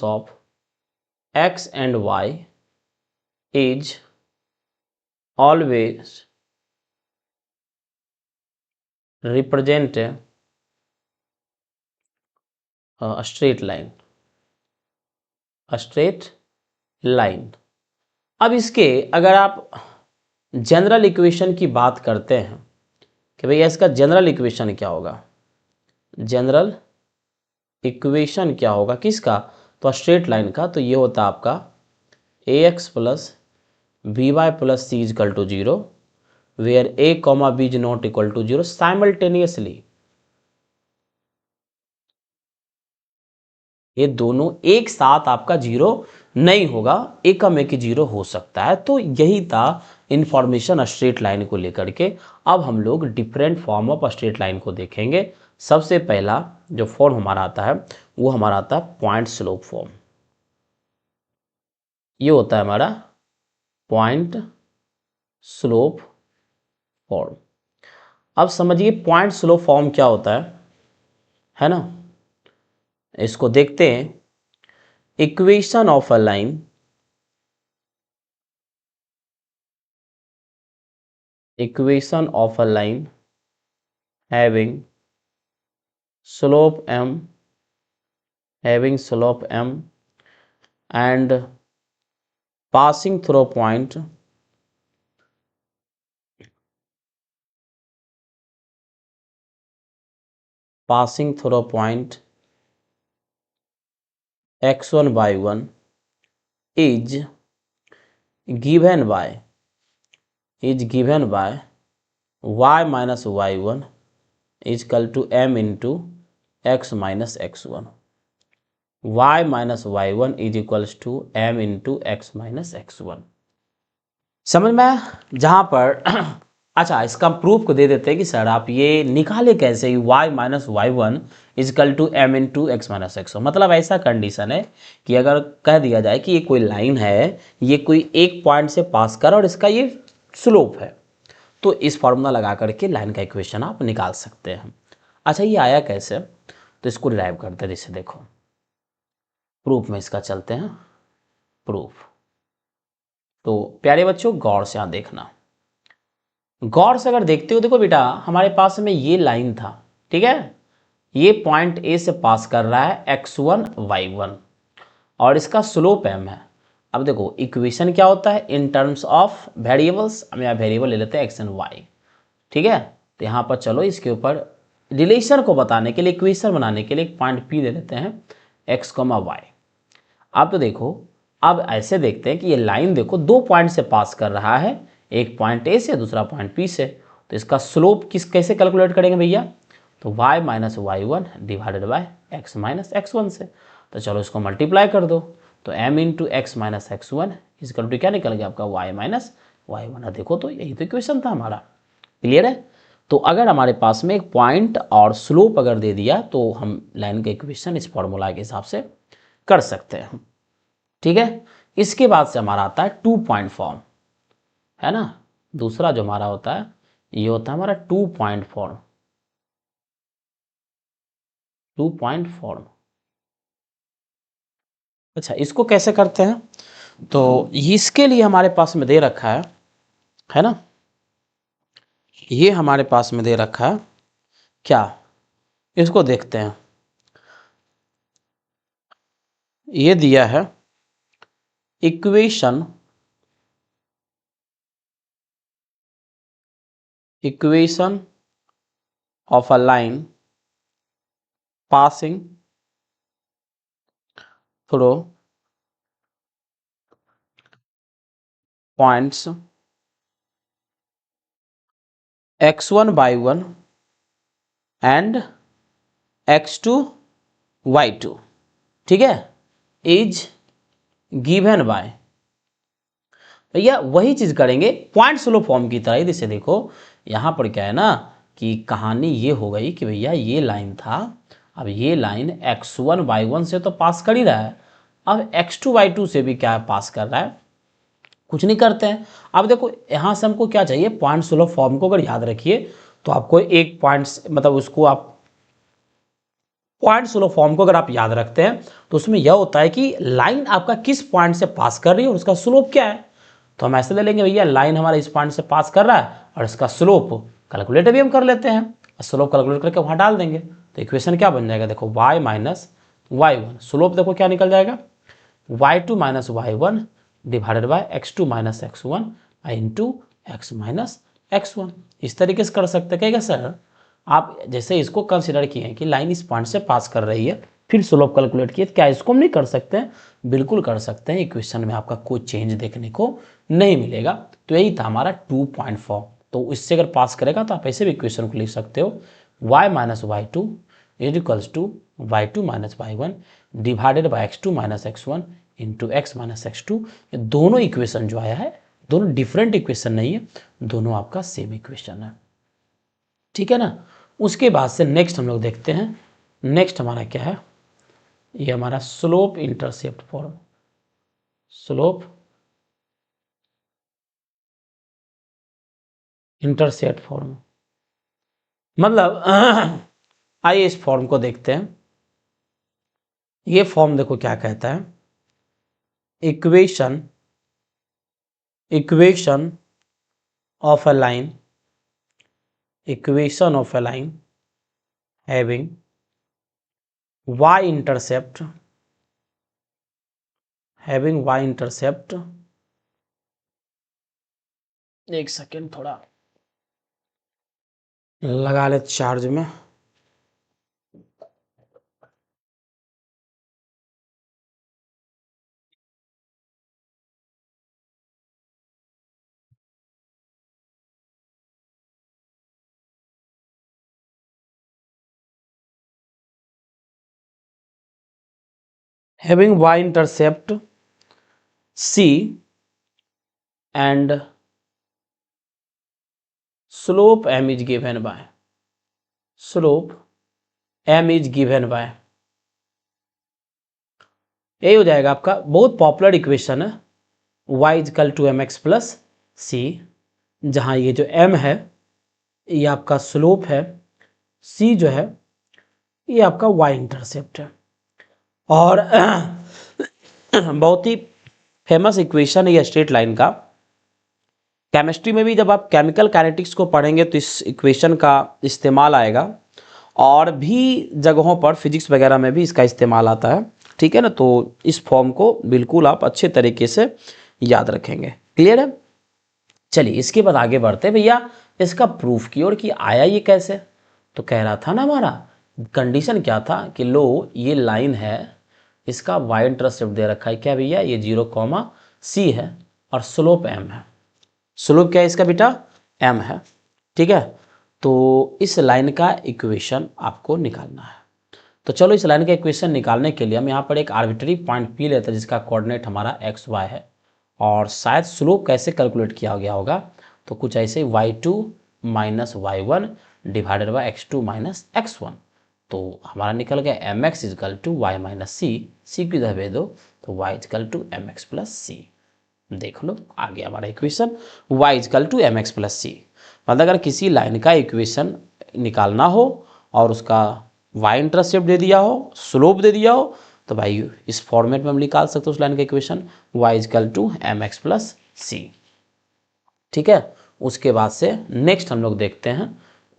of x and y is always represent a straight line, अब इसके अगर आप जनरल इक्वेशन की बात करते हैं कि भैया इसका जनरल इक्वेशन क्या होगा, जनरल इक्वेशन क्या होगा किसका, तो स्ट्रेट लाइन का, तो ये होता है आपका ax plus B Y plus C equal to 0 where a, b is not equal to 0 simultaneously. ये दोनों एक साथ आपका 0 नहीं होगा, एक का में कि 0 हो सकता है। तो यही था इंफॉर्मेशन स्ट्रेट लाइन को लेकर के। अब हम लोग different form of straight line को देखेंगे। सबसे पहला जो फॉर्म हमारा आता है वो हमारा आता है पॉइंट स्लोप फॉर्म। ये होता है हमारा पॉइंट स्लोप फॉर्म। अब समझिए पॉइंट स्लोप फॉर्म क्या होता है ना, इसको देखते हैं। Equation of a line, equation of a line having slope m and passing through point x1 by 1 is given by y minus y1 is equal to m into x minus x1, y minus y1 is equals to m into x minus x1। समझ में, जहां पर अच्छा, इसका proof को दे देते हैं कि सर आप ये निकाले कैसे, y minus Y one equal to M into X minus X. मतलब ऐसा कंडीशन है कि अगर कह दिया जाए कि ये कोई लाइन है, ये कोई एक पॉइंट से पास कर और इसका ये स्लोप है, तो इस फॉर्मूला लगा करके लाइन का इक्वेशन आप निकाल सकते हैं। अच्छा, ये आया कैसे, तो इसको डिराइव करते हैं। जैसे देखो प्रूफ में इसका चलते हैं, प्रूफ। तो प्यारे बच्चों गौर से यहाँ देखना, गौर से अगर देखते हो, देखो बेटा हमारे पास में ये लाइन था, ठीक है, ये पॉइंट ए से पास कर रहा है x1 y1 और इसका स्लोप m है। अब देखो इक्वेशन क्या होता है इन टर्म्स ऑफ वेरिएबल्स, हम यहाँ वेरिएबल ले लेते हैं x एंड y, ठीक है। तो यहाँ पर चलो इसके ऊपर रिलेशन को बताने के लिए, इक्वेशन बनाने के लिए एक पॉइंट P ले लेते हैं x, y। अब तो देखो, अब ऐसे देखते हैं कि ये लाइन देखो दो पॉइंट से पास कर रहा है, एक पॉइंट ए से दूसरा पॉइंट पी से। तो इसका स्लोप किस कैसे कैलकुलेट करेंगे भैया, तो y minus Y one divided by X minus X one से। तो चलो इसको मल्टीप्लाई कर दो, तो m into x minus X one इसका क्या निकल गया आपका y माइनस वाई वन। देखो तो यही तो इक्वेशन था हमारा, क्लियर है। तो अगर हमारे पास में एक पॉइंट और स्लोप अगर दे दिया तो हम लाइन का इक्वेशन इस फॉर्मूला के हिसाब से कर सकते हैं, ठीक है। इसके बाद से हमारा आता है 2 पॉइंट फॉर्म, है ना। दूसरा जो हमारा होता है ये होता है हमारा 2 पॉइंट फॉर्म, 2 पॉइंट फॉर्म। अच्छा, इसको कैसे करते हैं, तो इसके लिए हमारे पास में दे रखा है ना, ये हमारे पास में दे रखा है क्या, इसको देखते हैं। ये दिया है equation, equation of a line passing through points x1 y1 and x2 y2, ठीक है, इज गिवन बाय। भैया वही चीज करेंगे पॉइंट स्लो फॉर्म की तरह। जैसे देखो यहां पर क्या है ना कि कहानी ये हो गई कि भैया ये लाइन था, अब ये लाइन x1 y1 से तो पास कर ही रहा है, अब x2 y2 से भी क्या पास कर रहा है, कुछ नहीं करते हैं। अब देखो यहां से हमको क्या चाहिए, पॉइंट स्लो फॉर्म को अगर याद रखिए तो आपको एक पॉइंट मतलब उसको आप पॉइंट स्लो फॉर्म को अगर आप याद रखते हैं तो उसमें यह होता है कि लाइन आपका किस पॉइंट से पास कर रही है और उसका स्लोप क्या है। तो हम ऐसे ले लेंगे भैया लाइन हमारा इस पॉइंट से पास कर रहा है और इसका स्लोप कैलकुलेटर भी हम कर लेते हैं, स्लोप कैलकुलेट करके वहां डाल देंगे। तो इक्वेशन क्या बन जाएगा, देखो y minus Y one, slope देखो क्या निकल जाएगा y2 minus Y one divided by x2 minus X one into x minus X one. इस तरीके से कर सकते हैं। कहेगा सर आप जैसे इसको कंसिडर किए हैं कि लाइन इस पॉइंट से पास कर रही है, फिर स्लोप कैलकुलेट किए, क्या इसको हम नहीं कर सकते हैं, बिल्कुल कर सकते हैं। इक्वेशन में आपका कोई चेंज देखने को नहीं मिलेगा। तो यही था हमारा 2 पॉइंट फॉर्म। तो इससे अगर पास करेगा तो आप ऐसे भी इक्वेशन को लिख सकते हो y minus Y two is equals to Y two minus Y one divided by X two minus X one into x minus X two. ये दोनों इक्वेशन जो आया है दोनों डिफरेंट इक्वेशन नहीं है, दोनों आपका सेम इक्वेशन है, ठीक है ना। उसके बाद से नेक्स्ट हम लोग देखते हैं, नेक्स्ट हमारा क्या है, ये हमारा slope intercept form, slope intercept form. मतलब आइए इस फॉर्म को देखते हैं। ये फॉर्म देखो क्या कहता है, equation, equation of a line, equation of a line having y intercept, having y intercept, एक सेकेंड थोड़ा लगा ले चार्ज में। Having y intercept c and slope m is given by, slope m is given by, यही हो जाएगा आपका। बहुत पॉपुलर इक्वेशन है y is equal to M X plus C, जहाँ ये जो m है ये आपका स्लोप है, c जो है ये आपका y इंटरसेप्ट है। और बहुत ही फेमस इक्वेशन है ये स्ट्रेट लाइन का। केमिस्ट्री में भी जब आप केमिकल काइनेटिक्स को पढ़ेंगे तो इस इक्वेशन का इस्तेमाल आएगा, और भी जगहों पर फिजिक्स वगैरह में भी इसका इस्तेमाल आता है, ठीक है ना। तो इस फॉर्म को बिल्कुल आप अच्छे तरीके से याद रखेंगे। क्लियर है? चलिए इसके बाद आगे बढ़ते हैं। भैया इसका प्रूफ की और कि आया ये कैसे, तो कह रहा था ना हमारा कंडीशन क्या था कि लो ये लाइन है, इसका y इंटरसेप्ट दे रखा है क्या भैया, ये 0, c है और स्लोप m है। स्लोप क्या है इसका बेटा, m है, ठीक है। तो इस लाइन का इक्वेशन आपको निकालना है। तो चलो इस लाइन का इक्वेशन निकालने के लिए हम यहाँ पर एक आर्बिट्ररी पॉइंट पी लेते हैं जिसका कोऑर्डिनेट हमारा एक्स वाई है, और शायद स्लोप कैसे कैलकुलेट किया गया होगा, तो कुछ ऐसे y2 minus y1 divided by x2 minus x1। तो हमारा निकल गया mx is equal to y minus C की इधर भेज दो तो y is equal to M X plus C. देख लो आ गया हमारा equation y is equal to M X plus C. मतलब अगर किसी लाइन का इक्वेशन निकालना हो और उसका y इंटरसेप्ट दे दिया हो, स्लोप दे दिया हो, तो भाई इस फॉर्मेट में हम निकाल सकते हैं उस लाइन का equation y is equal to M X plus C. ठीक है, उसके बाद से नेक्स्ट हम लोग देखते हैं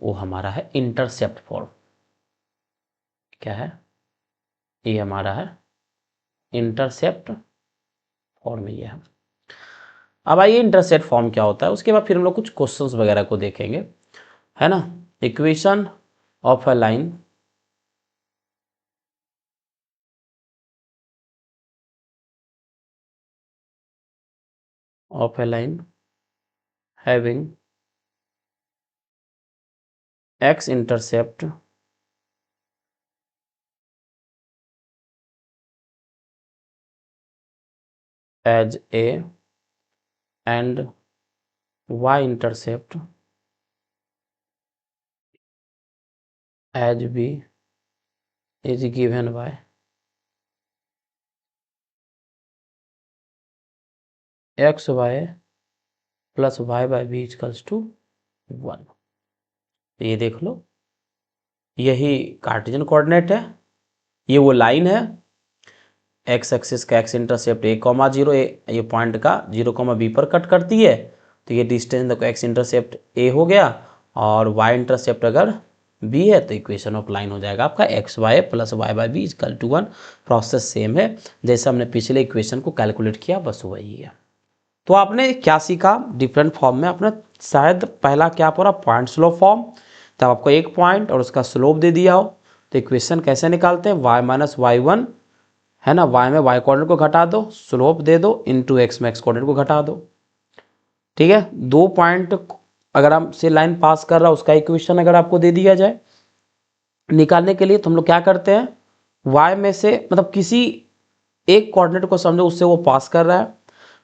वो हमारा है इंटरसेप्ट फॉर्म। क्या है ये हमारा है इंटरसेप्ट फॉर्म, ये है। अब आइए इंटरसेप्ट फॉर्म क्या होता है, उसके बाद फिर हम लोग कुछ क्वेश्चंस वगैरह को देखेंगे, है ना। Equation of a line of a line having x intercept as a and y intercept as b is given by x y plus y by B equals to 1। ये देख लो यही कार्टेशियन कोऑर्डिनेट है, ये वो लाइन है, x axis का x intercept a comma 0, ये point का 0 b पर कट करती है, तो ये डिस्टेंस देखो एक्स इंटरसेप्ट a हो गया और y इंटरसेप्ट अगर b है तो इक्वेशन ऑफ लाइन हो जाएगा आपका X Y plus Y by B is equal to 1। Process same है जैसे हमने पिछले इक्वेशन को कैलकुलेट किया, बस वही है। तो आपने क्या सीखा डिफरेंट फॉर्म में, आपने शायद पहला क्या पढ़ा पॉइंट स्लोप फॉर्म, तब आपको एक पॉइंट और उसका स्लोप दे दिया हो तो इक्वेशन कैसे निकालते हैं, y माइनस वाई वन है ना, y में y कोऑर्डिनेट को घटा दो, स्लोप दे दो, इनटू x में x कोऑर्डिनेट को घटा दो। ठीक है, दो पॉइंट अगर हमसे लाइन पास कर रहा है उसका इक्वेशन अगर आपको दे दिया जाए निकालने के लिए, तो हम लोग क्या करते हैं y में से मतलब किसी एक कोऑर्डिनेट को समझो उससे वो पास कर रहा है,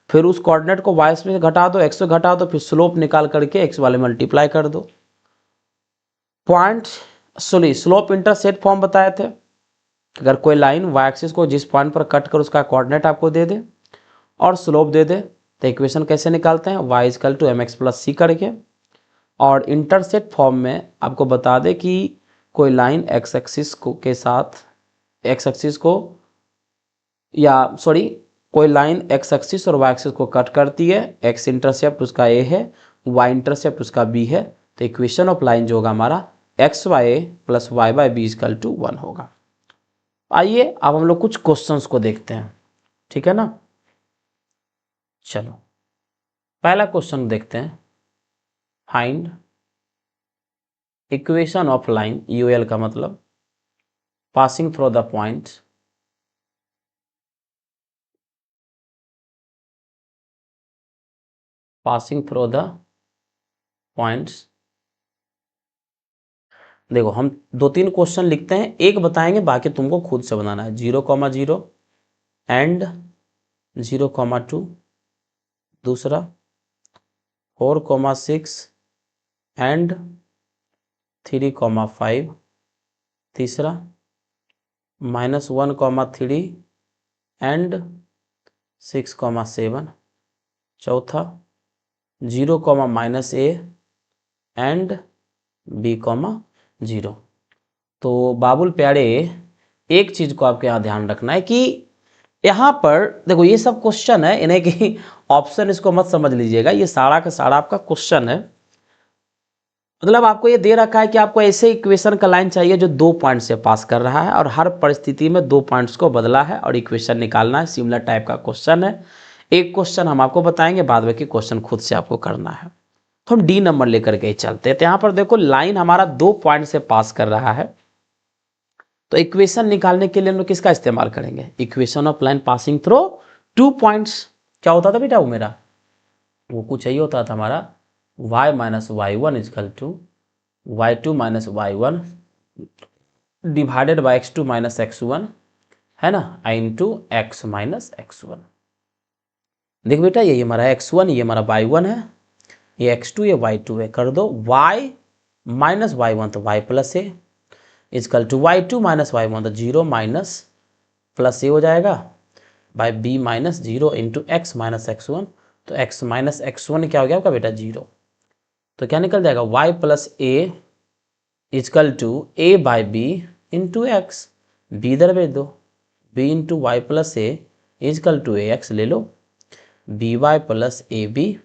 फिर उस कोऑर्डिनेट को y में घटा दो, x से घटा दो, फिर स्लोप निकाल करके x वाले मल्टीप्लाई कर दो। Point sorry slope intercept form बताए थे, अगर कोई लाइन y एक्सिस को जिस पॉइंट पर कट कर उसका कोऑर्डिनेट आपको दे दे और स्लोप दे दे तो इक्वेशन कैसे निकालते हैं, y is equal to M X plus C करके। और इंटरसेप्ट फॉर्म में आपको बता दें कि कोई लाइन x एक्सिस को के साथ x एक्सिस को या सॉरी कोई लाइन x एक्सिस और y एक्सिस को कट करती है, x इंटरसेप्ट उसका a है, y इंटरसेप्ट उसका b है, तो इक्वेशन ऑफ लाइन जो होगा हमारा X Y plus Y by B is equal to 1 होगा। आइए अब हम लोग कुछ क्वेश्चंस को देखते हैं, ठीक है ना। चलो पहला क्वेश्चन देखते हैं, फाइंड इक्वेशन ऑफ लाइन यूएल का मतलब passing through the point passing through the points. देखो हम दो तीन क्वेश्चन लिखते हैं, एक बताएंगे बाकी तुमको खुद से बनाना है। 0,0 एंड 0,2, दूसरा 4,6 एंड 3,5, तीसरा -1,3 एंड 6,7, चौथा 0, -a एंड b, 0। तो बाबुल प्यारे, एक चीज को आपके यहाँ ध्यान रखना है कि यहाँ पर देखो ये सब क्वेश्चन है, इन्हें कि ऑप्शन इसको मत समझ लीजिएगा, ये सारा का सारा आपका क्वेश्चन है। मतलब आपको ये दे रखा है कि आपको ऐसे इक्वेशन का लाइन चाहिए जो 2 पॉइंट से पास कर रहा है और हर परिस्थिति में 2 पॉइंट्स को बदला है और इक्वेशन निकालना है। सिमिलर टाइप का क्वेश्चन है। एक क्वेश्चन हम आपको बताएंगे, बाद में कि क्वेश्चन खुद से आपको करना है। तो हम डी नंबर लेकर के चलते हैं। तो यहाँ पर देखो लाइन हमारा 2 पॉइंट से पास कर रहा है, तो इक्वेशन निकालने के लिए हम लोग किसका इस्तेमाल करेंगे? Equation of line passing through 2 points. क्या होता था बेटा वो मेरा, वो कुछ यही होता था हमारा y minus y1 equal to y2 minus y1 divided by x2 minus x1, है ना, इंटू x माइनस x1। देख बेटा ये हमारा x1, ये हमारा y1 है, ये x2, ये y2 है। कर दो y माइनस y1 तो y plus A is equal to y2 minus y1 तो 0 माइनस प्लस ए हो जाएगा by b minus 0 into x minus x1। तो x माइनस x1 क्या हो गया आपका बेटा? 0। तो क्या निकल जाएगा? y plus A is equal to a by B into X. B इधर भेज दो, b into Y plus A is equal to A X ले लो, B Y plus A B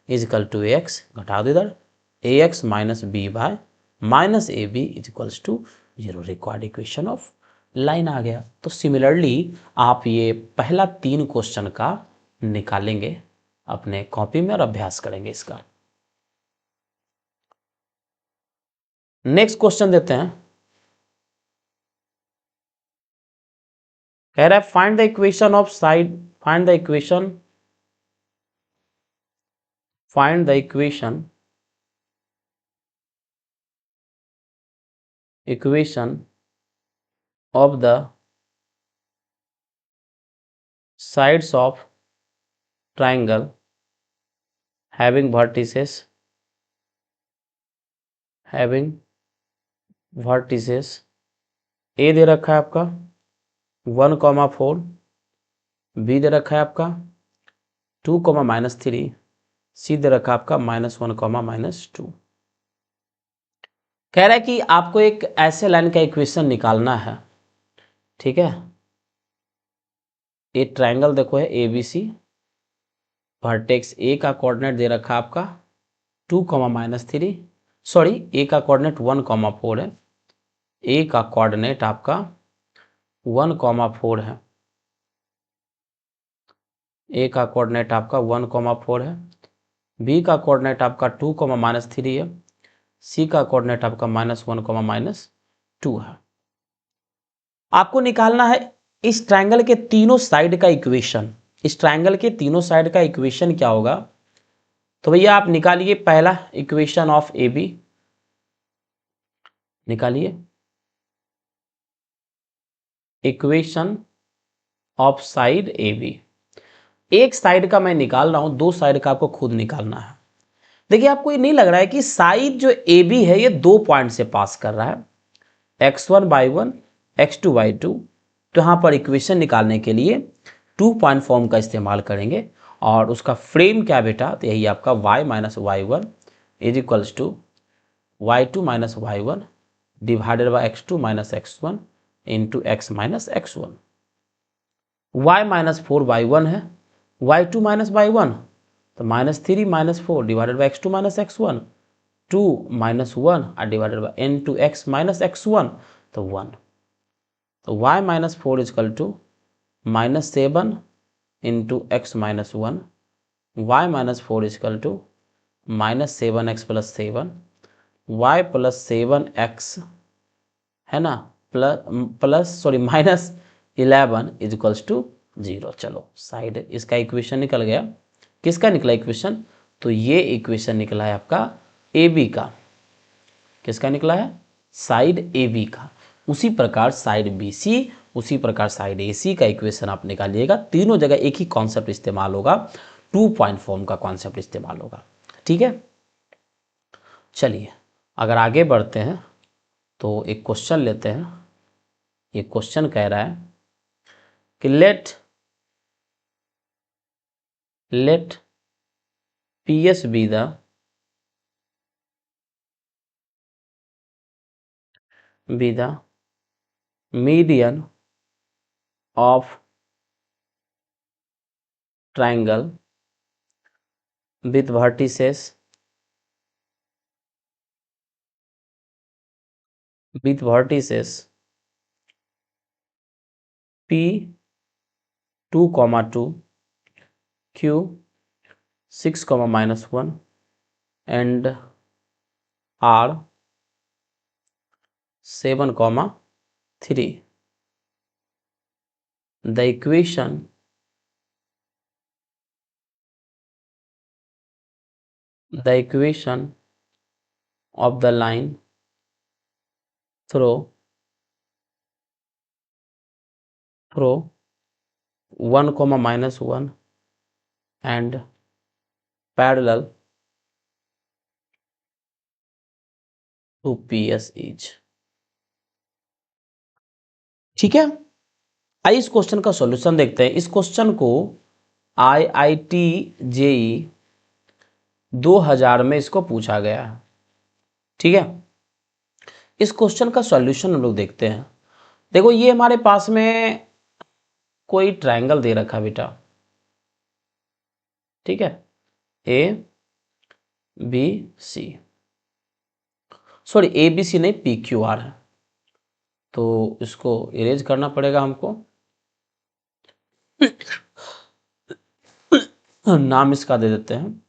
is equal to A X घटा दो इधर, A X minus B Y minus A B equals to 0। Required equation of line आ गया। तो similarly आप ये पहला 3 क्वेश्चन का निकालेंगे अपने कॉपी में और अभ्यास करेंगे इसका। नेक्स्ट क्वेश्चन देते हैं। कह रहा है find the equation of side, find the equation of the sides of triangle having vertices A दे रखा है आपका 1,4, B दे रखा है आपका 2,-3, C दे रखा है आपका -1,-2। कह रहा है कि आपको एक ऐसे लाइन का इक्वेशन निकालना है, ठीक है। ये ट्रायंगल देखो है ABC, वर्टेक्स A का कोऑर्डिनेट दे रखा है आपका 2,-3, सॉरी A का कोऑर्डिनेट 1,4 है, A का कोऑर्डिनेट आपका 1,4 है, A का कोऑर्डिनेट आपका 1,4 है, B का कोऑर्डिनेट आपका 2,-3 है, C का कोऑर्डिनेट आपका -1,-2 है। आपको निकालना है इस ट्रायंगल के तीनों साइड का इक्वेशन। इस ट्रायंगल के तीनों साइड का इक्वेशन क्या होगा? तो भैया आप निकालिए पहला इक्वेशन ऑफ ए बी, निकालिए equation of side A B. एक साइड का मैं निकाल रहा हूं, 2 साइड का आपको खुद निकालना है। देखिए आपको ये नहीं लग रहा है कि साइड जो ए बी है ये 2 पॉइंट से पास कर रहा है, x1/1 x2/2। तो यहां पर इक्वेशन निकालने के लिए 2 पॉइंट फॉर्म का इस्तेमाल करेंगे और उसका फ्रेम क्या बेटा? तो यही आपका y minus y1 is equals to y2 minus y1 divided by x2 minus x1 into x minus x1। y minus 4/1 है, y2 माइनस y1 तो -3 minus 4 divided by x2 minus x1, 2 minus 1 divided by n2 x minus x1 तो 1। तो y minus 4 equal to -7 into x minus 1, y minus 4 equal to -7x plus 7, y plus 7x, है ना, -11 equals to 0। चलो side इसका equation निकल गया। किसका निकला इक्वेशन? तो ये इक्वेशन निकला है आपका ए बी का। किसका निकला है? साइड ए बी का। उसी प्रकार साइड बी सी, उसी प्रकार साइड ए सी का इक्वेशन आप निकालिएगा। तीनों जगह एक ही कॉन्सेप्ट इस्तेमाल होगा, 2 पॉइंट फॉर्म का कॉन्सेप्ट इस्तेमाल होगा, ठीक है। चलिए अगर आगे बढ़ते हैं तो एक क्वेश्चन लेते हैं। ये क्वेश्चन कह रहा है कि late PS be the median of triangle with vertices P 2, 2, Q 6, -1 and R 7, 3. The equation of the line through 1, -1 and parallel to PS is। ठीक है, आइए इस क्वेश्चन का सॉल्यूशन देखते हैं। इस क्वेश्चन को IIT JEE 2000 में इसको पूछा गया है। ठीक है, इस क्वेश्चन का सॉल्यूशन हम लोग देखते हैं। देखो ये हमारे पास में कोई ट्रायंगल दे रखा बेटा, ठीक है, ABC, सॉरी ABC नहीं PQR है, तो इसको इरेज करना पड़ेगा हमको। नाम इसका दे देते हैं,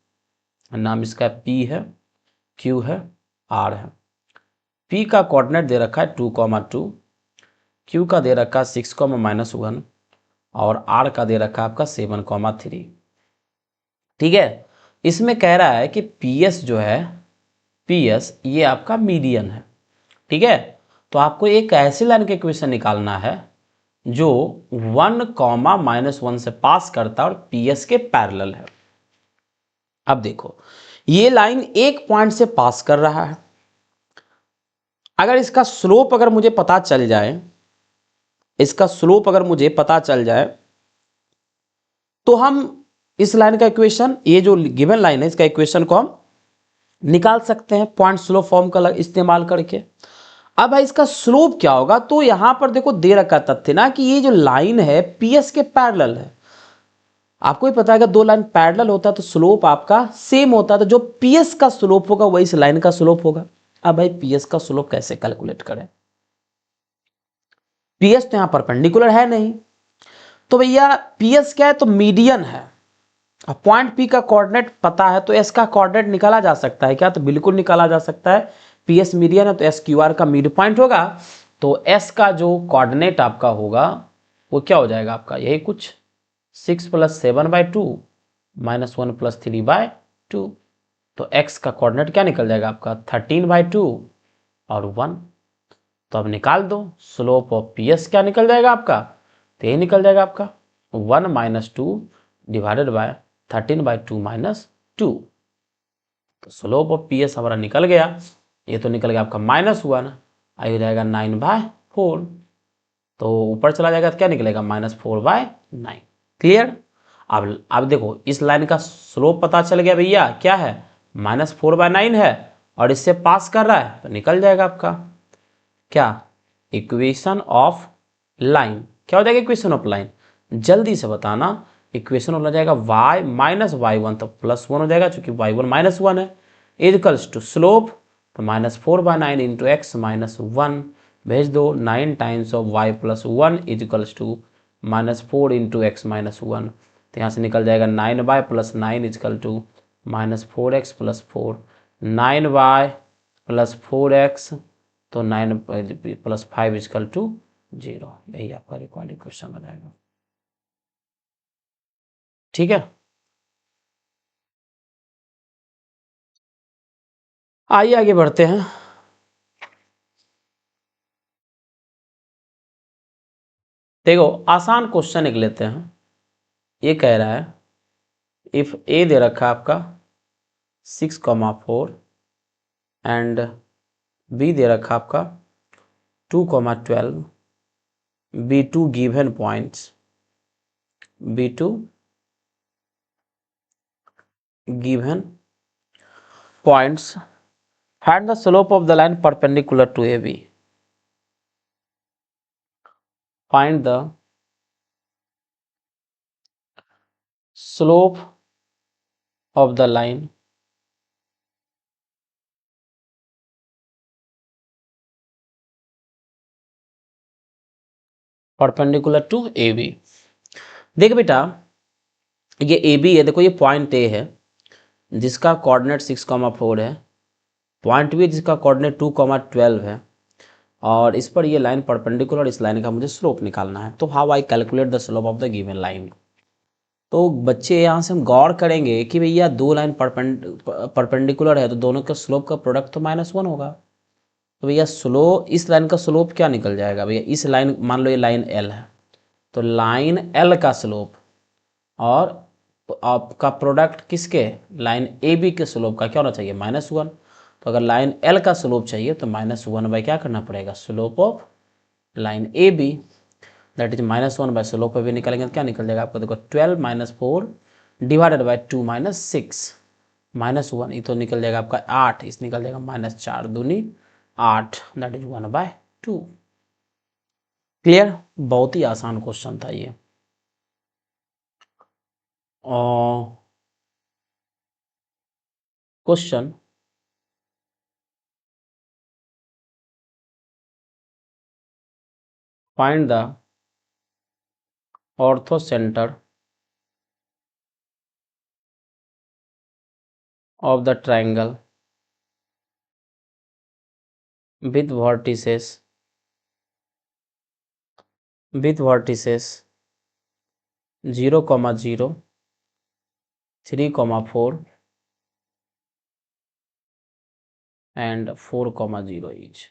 नाम इसका P है, Q है, R है। P का कोऑर्डिनेट दे रखा है 2, 2, Q का दे रखा है 6, -1 और R का दे रखा है आपका 7, 3। ठीक है, इसमें कह रहा है कि PS जो है, PS ये आपका मीडियन है। ठीक है, तो आपको एक ऐसी लाइन का इक्वेशन निकालना है जो 1, -1 से पास करता है और PS के पैरेलल है। अब देखो ये लाइन एक पॉइंट से पास कर रहा है। अगर इसका स्लोप अगर मुझे पता चल जाए, इसका स्लोप अगर मुझे पता चल जाए तो हम इस लाइन का इक्वेशन, ये जो गिवन लाइन है इसका इक्वेशन को हम निकाल सकते हैं पॉइंट स्लोप फॉर्म का इस्तेमाल करके। अब भाई इसका स्लोप क्या होगा, तो यहां पर देखो दे रखा तथ्य ना कि ये जो लाइन है PS के पैरेलल है। आपको ही पता है कि दो लाइन पैरेलल होता है तो स्लोप आपका सेम होता है, तो जो PS का स्लोप होगा वही इस लाइन का स्लोप होगा। अब भाई PS का स्लोप कैसे कैलकुलेट करें, PS तो यहां परपेंडिकुलर है नहीं, तो भैया PS क्या है, तो मीडियन है। अब पॉइंट P का कोऑर्डिनेट पता है तो S का कोऑर्डिनेट निकाला जा सकता है क्या, तो बिल्कुल निकाला जा सकता है। PS मीडियन है तो SQR का मिड पॉइंट होगा, तो S का जो कोऑर्डिनेट आपका होगा वो क्या हो जाएगा आपका, यही कुछ 6 + 7/2 -1 + 3/2, तो X का कोऑर्डिनेट क्या निकल जाएगा आपका 13/2 और 1। तो अब निकाल दो स्लोप ऑफ PS क्या निकल जाएगा आपका, तो यही निकल जाएगा आपका 1 - 2 डिवाइडेड बाय 13/2 - 2। तो स्लोप ऑफ PS हमारा निकल गया, ये तो निकल गया आपका -1, आई हो जाएगा 9/4, तो ऊपर चला जाएगा तो क्या निकलेगा -4/9। क्लियर। अब देखो इस लाइन का स्लोप पता चल गया भैया, क्या है -4/9 है और इससे पास कर रहा है, तो निकल जाएगा आपका क्या, इक्वेशन ऑफ लाइन। क्या हो जाएगा इक्वेशन ऑफ लाइन, जल्दी से बताना। इक्वेशन हो जाएगा y - y1, तो +1 हो जाएगा चूंकि y1 -1 है, इक्वल्स टू स्लोप, तो -4/9 इंटू x -1 भेज दो, 9 times of y + 1 equals to -4 into x -1, तो यहाँ से निकल जाएगा 9y + 9 equal to -4x + 4, 9y + 4x, तो 9 + 5 इक्वल टू 0। यही आपका रिक्वायर्ड इक्वेशन आ जाएगा। ठीक है, आइए आगे बढ़ते हैं। देखो आसान क्वेश्चन एक लेते हैं। ये कह रहा है इफ A दे रखा है आपका 6, 4 एंड बी दे रखा आपका 2,12, B2 given points, B2 given points, find the slope of the line perpendicular to AB, find the slope of the line perpendicular to AB। देख बेटा, ये AB है, देखो ये पॉइंट A है जिसका कोऑर्डिनेट 6,4 है, पॉइंट B जिसका कोऑर्डिनेट 2,12 है, और इस पर ये लाइन परपेंडिकुलर, इस लाइन का मुझे स्लोप निकालना है। तो how I calculate the slope of the given line. तो बच्चे यहाँ से हम गौर करेंगे कि भैया दो लाइन परपेंडिकुलर है तो दोनों का स्लोप का प्रोडक्ट तो -1 होगा। तो भैया स्लोप, इस लाइन का स्लोप क्या निकल जाएगा भैया, इस लाइन, मान लो ये लाइन L है, तो लाइन L का स्लोप और आपका प्रोडक्ट किसके, लाइन AB के स्लोप का क्या होना चाहिए, -1। तो अगर लाइन L का स्लोप चाहिए तो -1 बाई क्या करना पड़ेगा, slope of line AB, that is -1 by slope भी निकलेंगे तो क्या निकल जाएगा आपको, देखो 12 - 4 डिवाइडेड बाई 2 - 6 -1, ये तो निकल जाएगा आपका 8, इस निकल जाएगा -4 दूनी 8, दैट इज 1/2। क्लियर, बहुत ही आसान क्वेश्चन था ये। Question find the ortho centre of the triangle with vertices 0, 0, 3, 4 and 4, 0 each.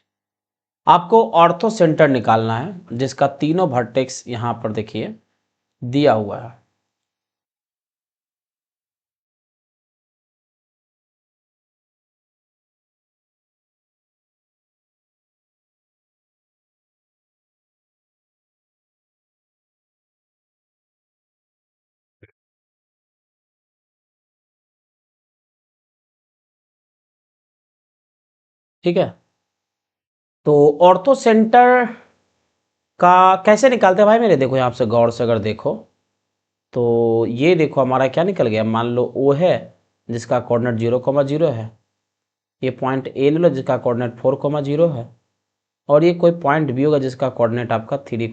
आपको ऑर्थो सेंटर निकालना है जिसका तीनों वर्टेक्स यहां पर देखिए दिया हुआ है। ठीक है, तो ऑर्थो सेंटर का कैसे निकालते हैं भाई मेरे, देखो यहां से गौर से अगर देखो तो ये देखो हमारा क्या निकल गया, मान लो O है जिसका कोऑर्डिनेट 0, 0 है, ये पॉइंट A ले लो जिसका कोऑर्डिनेट 4, 0 है, और ये कोई पॉइंट B होगा जिसका कोऑर्डिनेट आपका 3,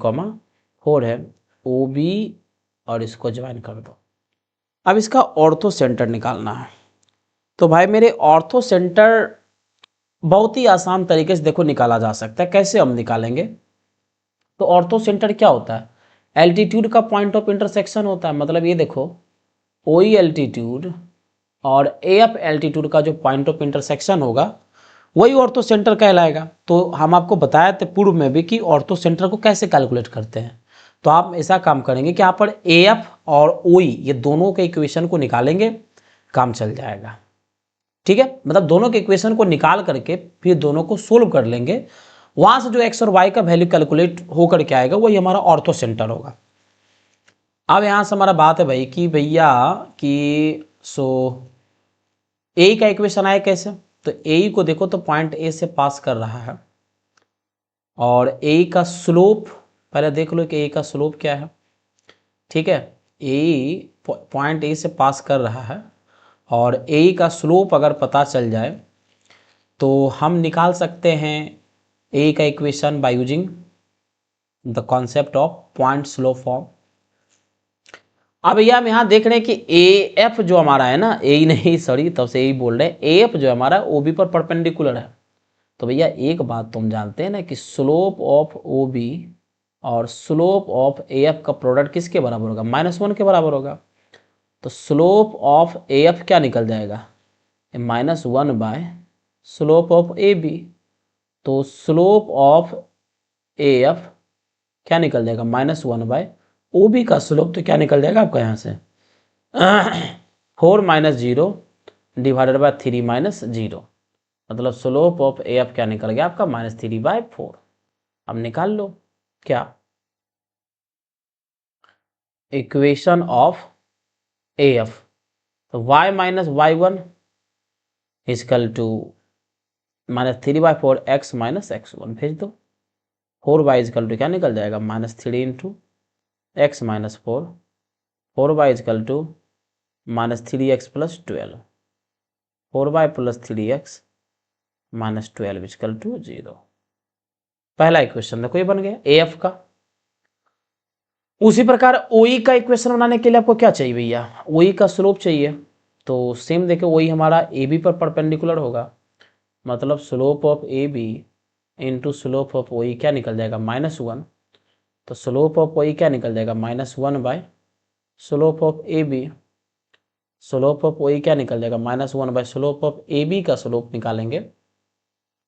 4 है, OB, और इसको ज्वाइन कर दो। अब इसका ऑर्थो सेंटर निकालना है। तो भाई मेरे ऑर्थो सेंटर बहुत ही आसान तरीके से देखो निकाला जा सकता है। कैसे हम निकालेंगे, तो ऑर्थो सेंटर क्या होता है, एल्टीट्यूड का पॉइंट ऑफ इंटरसेक्शन होता है। मतलब ये देखो OE एल्टीट्यूड और AF एल्टीट्यूड का जो पॉइंट ऑफ इंटरसेक्शन होगा वही ऑर्थो सेंटर कहलाएगा। तो हम आपको बताया थे पूर्व में भी कि ऑर्थो सेंटर को कैसे कैलकुलेट करते हैं। तो आप ऐसा काम करेंगे कि यहाँ पर AF और OE ये दोनों के इक्वेशन को निकालेंगे, काम चल जाएगा। ठीक है, मतलब दोनों के इक्वेशन को निकाल करके फिर दोनों को सोल्व कर लेंगे, वहां से जो एक्स और वाई का वैल्यू कैलकुलेट होकर के आएगा वही हमारा ऑर्थो सेंटर होगा। अब यहां से हमारा बात है भाई कि भैया कि ए का इक्वेशन आया कैसे, तो ए को देखो तो पॉइंट ए से पास कर रहा है, और ए का स्लोप पहले देख लो कि ए का स्लोप क्या है। ठीक है, ए पॉइंट ए से पास कर रहा है और ए का स्लोप अगर पता चल जाए तो हम निकाल सकते हैं ए का equation by using the concept of point slope form. अब भैया हम यहाँ देख रहे हैं कि ए एफ जो हमारा है ना, ए नहीं सॉरी तब से ए बोल रहे हैं, ए एफ जो है हमारा ओ बी पर परपेंडिकुलर है। तो भैया एक बात तुम जानते हैं ना कि स्लोप ऑफ ओ बी और स्लोप ऑफ ए एफ का प्रोडक्ट किसके बराबर होगा, -1 के बराबर होगा। तो स्लोप ऑफ ए एफ क्या निकल जाएगा, -1 by slope of A B. तो स्लोप ऑफ ए एफ क्या निकल जाएगा, -1 बाय ओ बी का स्लोप, तो क्या निकल जाएगा आपका यहाँ से 4 - 0 डिवाइडेड बाय 3 - 0। मतलब स्लोप ऑफ ए एफ क्या निकल गया आपका -3/4। अब निकाल लो क्या इक्वेशन ऑफ ए एफ। तो y minus Y one equal to -3/4 x minus x1 भेज दो। 4y इजकल टू क्या निकल जाएगा -3 into x minus 4। 4y equal to -3x plus 12। 4y plus 3x minus 12 equal to 0। पहला इक्वेशन देखो ये बन गया ए एफ का। उसी प्रकार ओई का इक्वेशन बनाने के लिए आपको क्या चाहिए भैया, ओई का स्लोप चाहिए। तो सेम देखो ओई हमारा ए बी पर परपेंडिकुलर होगा, मतलब slope of A B into slope of O E निकल जाएगा -1। तो स्लोप ऑफ ओई क्या निकल जाएगा -1 by slope of A B. Slope of O E निकल जाएगा -1 by slope of A B का स्लोप निकालेंगे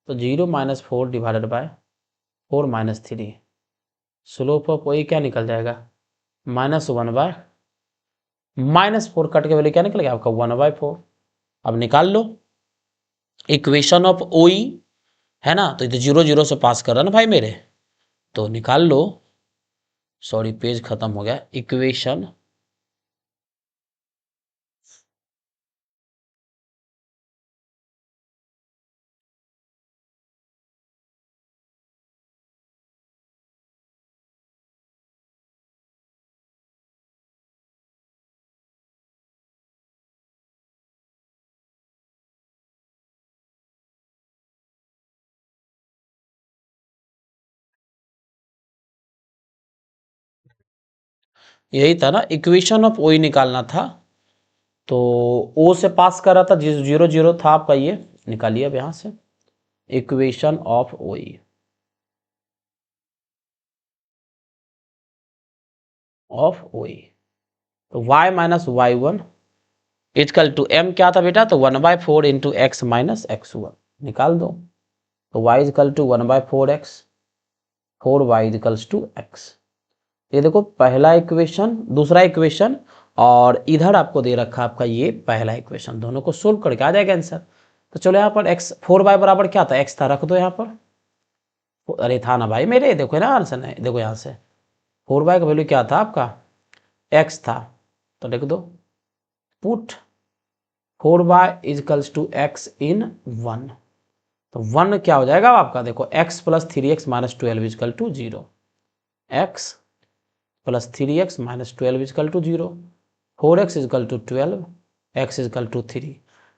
तो 0 - 4 divided by 4 - 3। Slope of O E निकल जाएगा -1 बाय -4 कट के वैल्यू क्या निकल गया आपका 1/4। अब निकाल लो इक्वेशन ऑफ ओई, है ना। तो ये तो 0 0 से पास कर रहा ना भाई मेरे, तो निकाल लो। सॉरी पेज खत्म हो गया। इक्वेशन यही था ना, इक्वेशन ऑफ ओई निकालना था। तो ओ से पास कर रहा था, 0 0 था आपका, ये निकालिए अब यहां से equation of O E y minus Y one equal to m क्या था बेटा, तो 1/4 इंटू एक्स माइनस x1 निकाल दो। तो y is equal to 1/4x, 4y equals to x। ये देखो पहला इक्वेशन, दूसरा इक्वेशन, और इधर आपको दे रखा आपका ये पहला इक्वेशन, दोनों को सोल्व करके आ जाएगा आंसर। तो चलो यहाँ पर x 4y बराबर क्या था, x था, रख दो यहाँ पर। अरे था ना भाई मेरे, देखो ना आंसर है, देखो यहाँ से 4y का वैल्यू क्या था आपका x था, तो लिख दो put 4y equals to x in 1। तो 1 क्या हो जाएगा आपका, देखो x plus 3x minus 12 equal to 0। x plus 3x minus 12 equal to 0। 4x equal to 12, x equal to 3।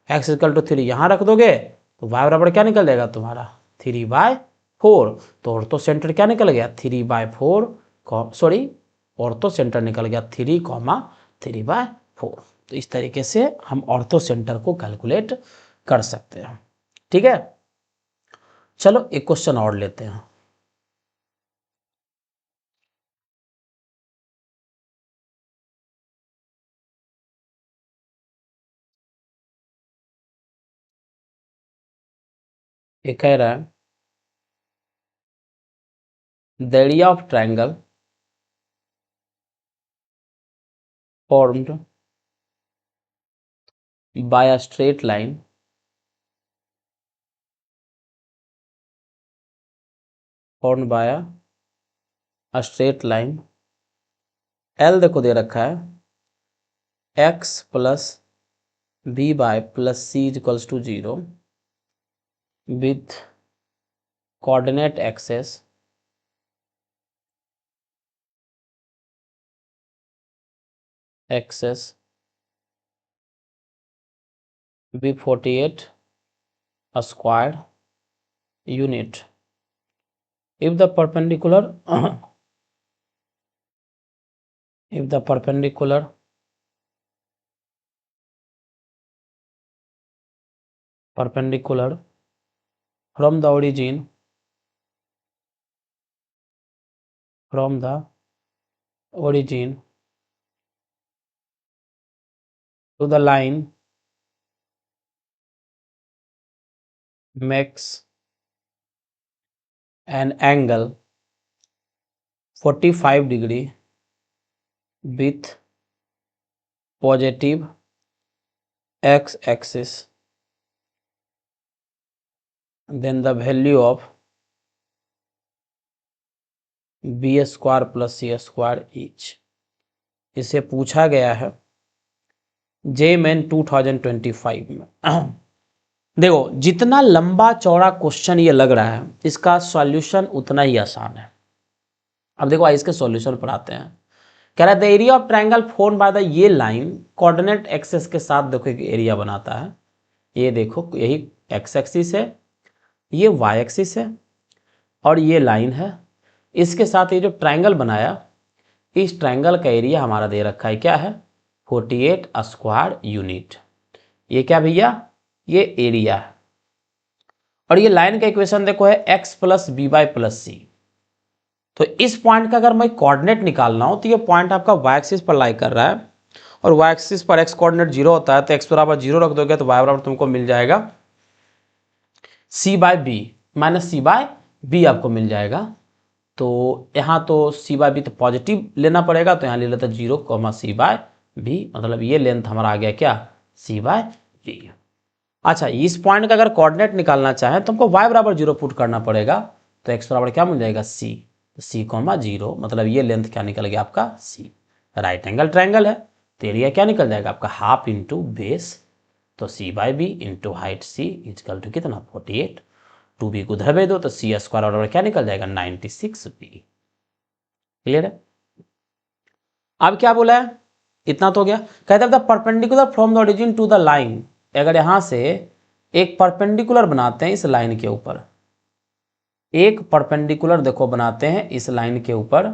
x equal to 3 यहाँ रख दोगे तो y बराबर क्या निकल जाएगा तुम्हारा 3/4। तो ऑर्थो सेंटर क्या निकल गया 3/4, सॉरी ऑर्थो सेंटर निकल गया 3,3/4। तो इस तरीके से हम ऑर्थो सेंटर को कैलकुलेट कर सकते हैं। ठीक है, चलो एक क्वेश्चन और लेते हैं। ये कह रहा है the area of triangle formed by a straight line formed by a straight line L देखो दे रखा है x plus B by plus C equals to 0 with coordinate axis b48 a squared unit if the perpendicular if the perpendicular from the origin to the line makes an angle 45 degree with positive x axis then the value of B square plus C square each. इसे पूछा गया है JMN 2025 में। देखो जितना लंबा चौड़ा question ये लग रहा है, इसका सॉल्यूशन उतना ही आसान है। अब देखो इसके सॉल्यूशन पर आते हैं। कह रहा है the area of triangle form by the, ये लाइन कोऑर्डिनेट एक्सेस के साथ देखो एक एरिया बनाता है। ये देखो यही एक्स एक्सिस है, ये वाई एक्सिस है और ये लाइन है। इसके साथ ये जो ट्रायंगल बनाया, इस ट्रायंगल का एरिया हमारा दे रखा है, क्या है 48 स्क्वायर यूनिट। ये क्या भैया, ये एरिया है। और ये लाइन का इक्वेशन देखो है x plus B Y plus C. तो इस पॉइंट का अगर मैं कोऑर्डिनेट निकालना हो तो ये पॉइंट आपका वाई एक्सिस पर लाई कर रहा है और वाई एक्सिस पर x कोऑर्डिनेट 0 होता है, तो x बराबर 0 रख दोगे तो y बराबर तुमको मिल जाएगा c बाय बी माइनस सी बाय बी आपको मिल जाएगा। तो यहाँ तो c बाय बी तो पॉजिटिव लेना पड़ेगा, तो यहाँ ले लेता 0 c बाय बी, मतलब ये लेंथ हमारा आ गया क्या c बाय बी। अच्छा इस पॉइंट का अगर कोऑर्डिनेट निकालना चाहें तो हमको y बराबर 0 पुट करना पड़ेगा, तो x बराबर क्या मिल जाएगा c, c 0, मतलब ये लेंथ क्या निकल गया आपका c। राइट एंगल ट्रायंगल है तो एरिया क्या निकल जाएगा आपका हाफ इंटू बेस, तो c by B into height c equal to कितना 48। 2b को उधर भेज दो तो c स्क्वायर बराबर क्या निकल जाएगा 96b। क्लियर है। अब क्या बोला है, इतना तो हो गया। कहता है the perpendicular from the origin to the line, अगर यहां से एक परपेंडिकुलर बनाते हैं इस लाइन के ऊपर, एक परपेंडिकुलर देखो बनाते हैं इस लाइन के ऊपर,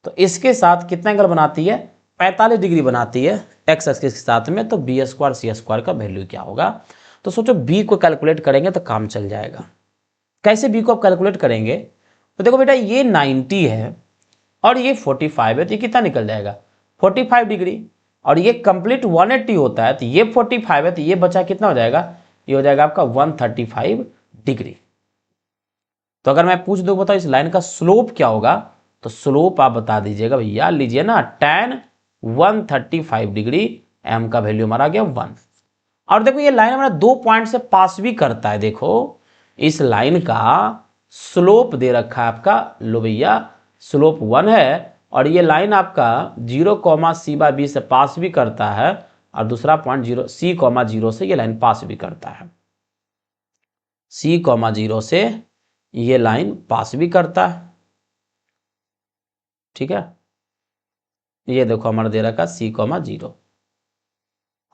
तो इसके साथ कितना एंगल बनाती है 45 डिग्री बनाती है एक्स एक्सिस के साथ में, तो बी स्क्वायर सी स्क्वायर का वैल्यू क्या होगा। तो सोचो बी को कैलकुलेट करेंगे तो काम चल जाएगा। कैसे बी को आप कैलकुलेट करेंगे, तो देखो बेटा ये 90 है और ये 45 है, तो ये कितना निकल जाएगा 45 डिग्री, और ये कंप्लीट 180 होता है, तो ये 45 है, तो ये बचा कितना हो जाएगा, ये हो जाएगा आपका 135 डिग्री। तो अगर मैं पूछ दूं बताओ इस लाइन का स्लोप क्या होगा, तो स्लोप आप बता दीजिएगा भैया, लीजिए ना tan 135 डिग्री, m का वैल्यू हमारा आ गया 1। और देखो ये लाइन हमारा 2 पॉइंट से पास भी करता है। देखो इस लाइन का स्लोप दे रखा है आपका, लो भैया स्लोप 1 है, और ये लाइन आपका 0 c बाय बी से पास भी करता है, और दूसरा पॉइंट 0 से ये लाइन पास भी करता है, c 0 से ये लाइन पास भी करता है। ठीक है, ये देखो हमारा दे रखा c 0,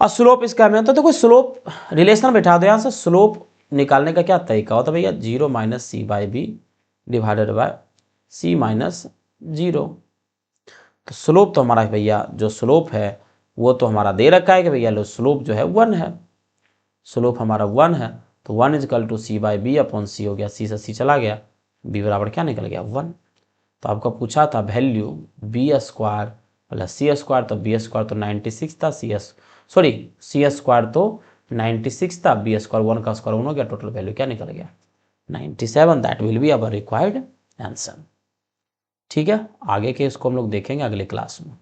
और स्लोप इसका में, तो देखो स्लोप रिलेशन बैठा दो, यहां से स्लोप निकालने का क्या तरीका होता है भैया, 0 minus C by B divided by C minus 0। तो स्लोप तो हमारा भैया जो स्लोप है वो तो हमारा दे रखा है कि भैया लो स्लोप जो है 1 है, स्लोप हमारा 1 है, तो 1 is equal to C by B upon C हो गया, सी से सी चला गया, बी बराबर क्या निकल गया 1। तो आपको पूछा था value B square plus C square, तो बी स्क्वायर तो 96 था, सी स्क्वायर तो 96 था, बी स्क्वायर 1 का स्क्वायर 1 हो गया, टोटल वैल्यू क्या निकल गया 97। That will be our required answer. ठीक है, आगे के इसको हम लोग देखेंगे अगले क्लास में।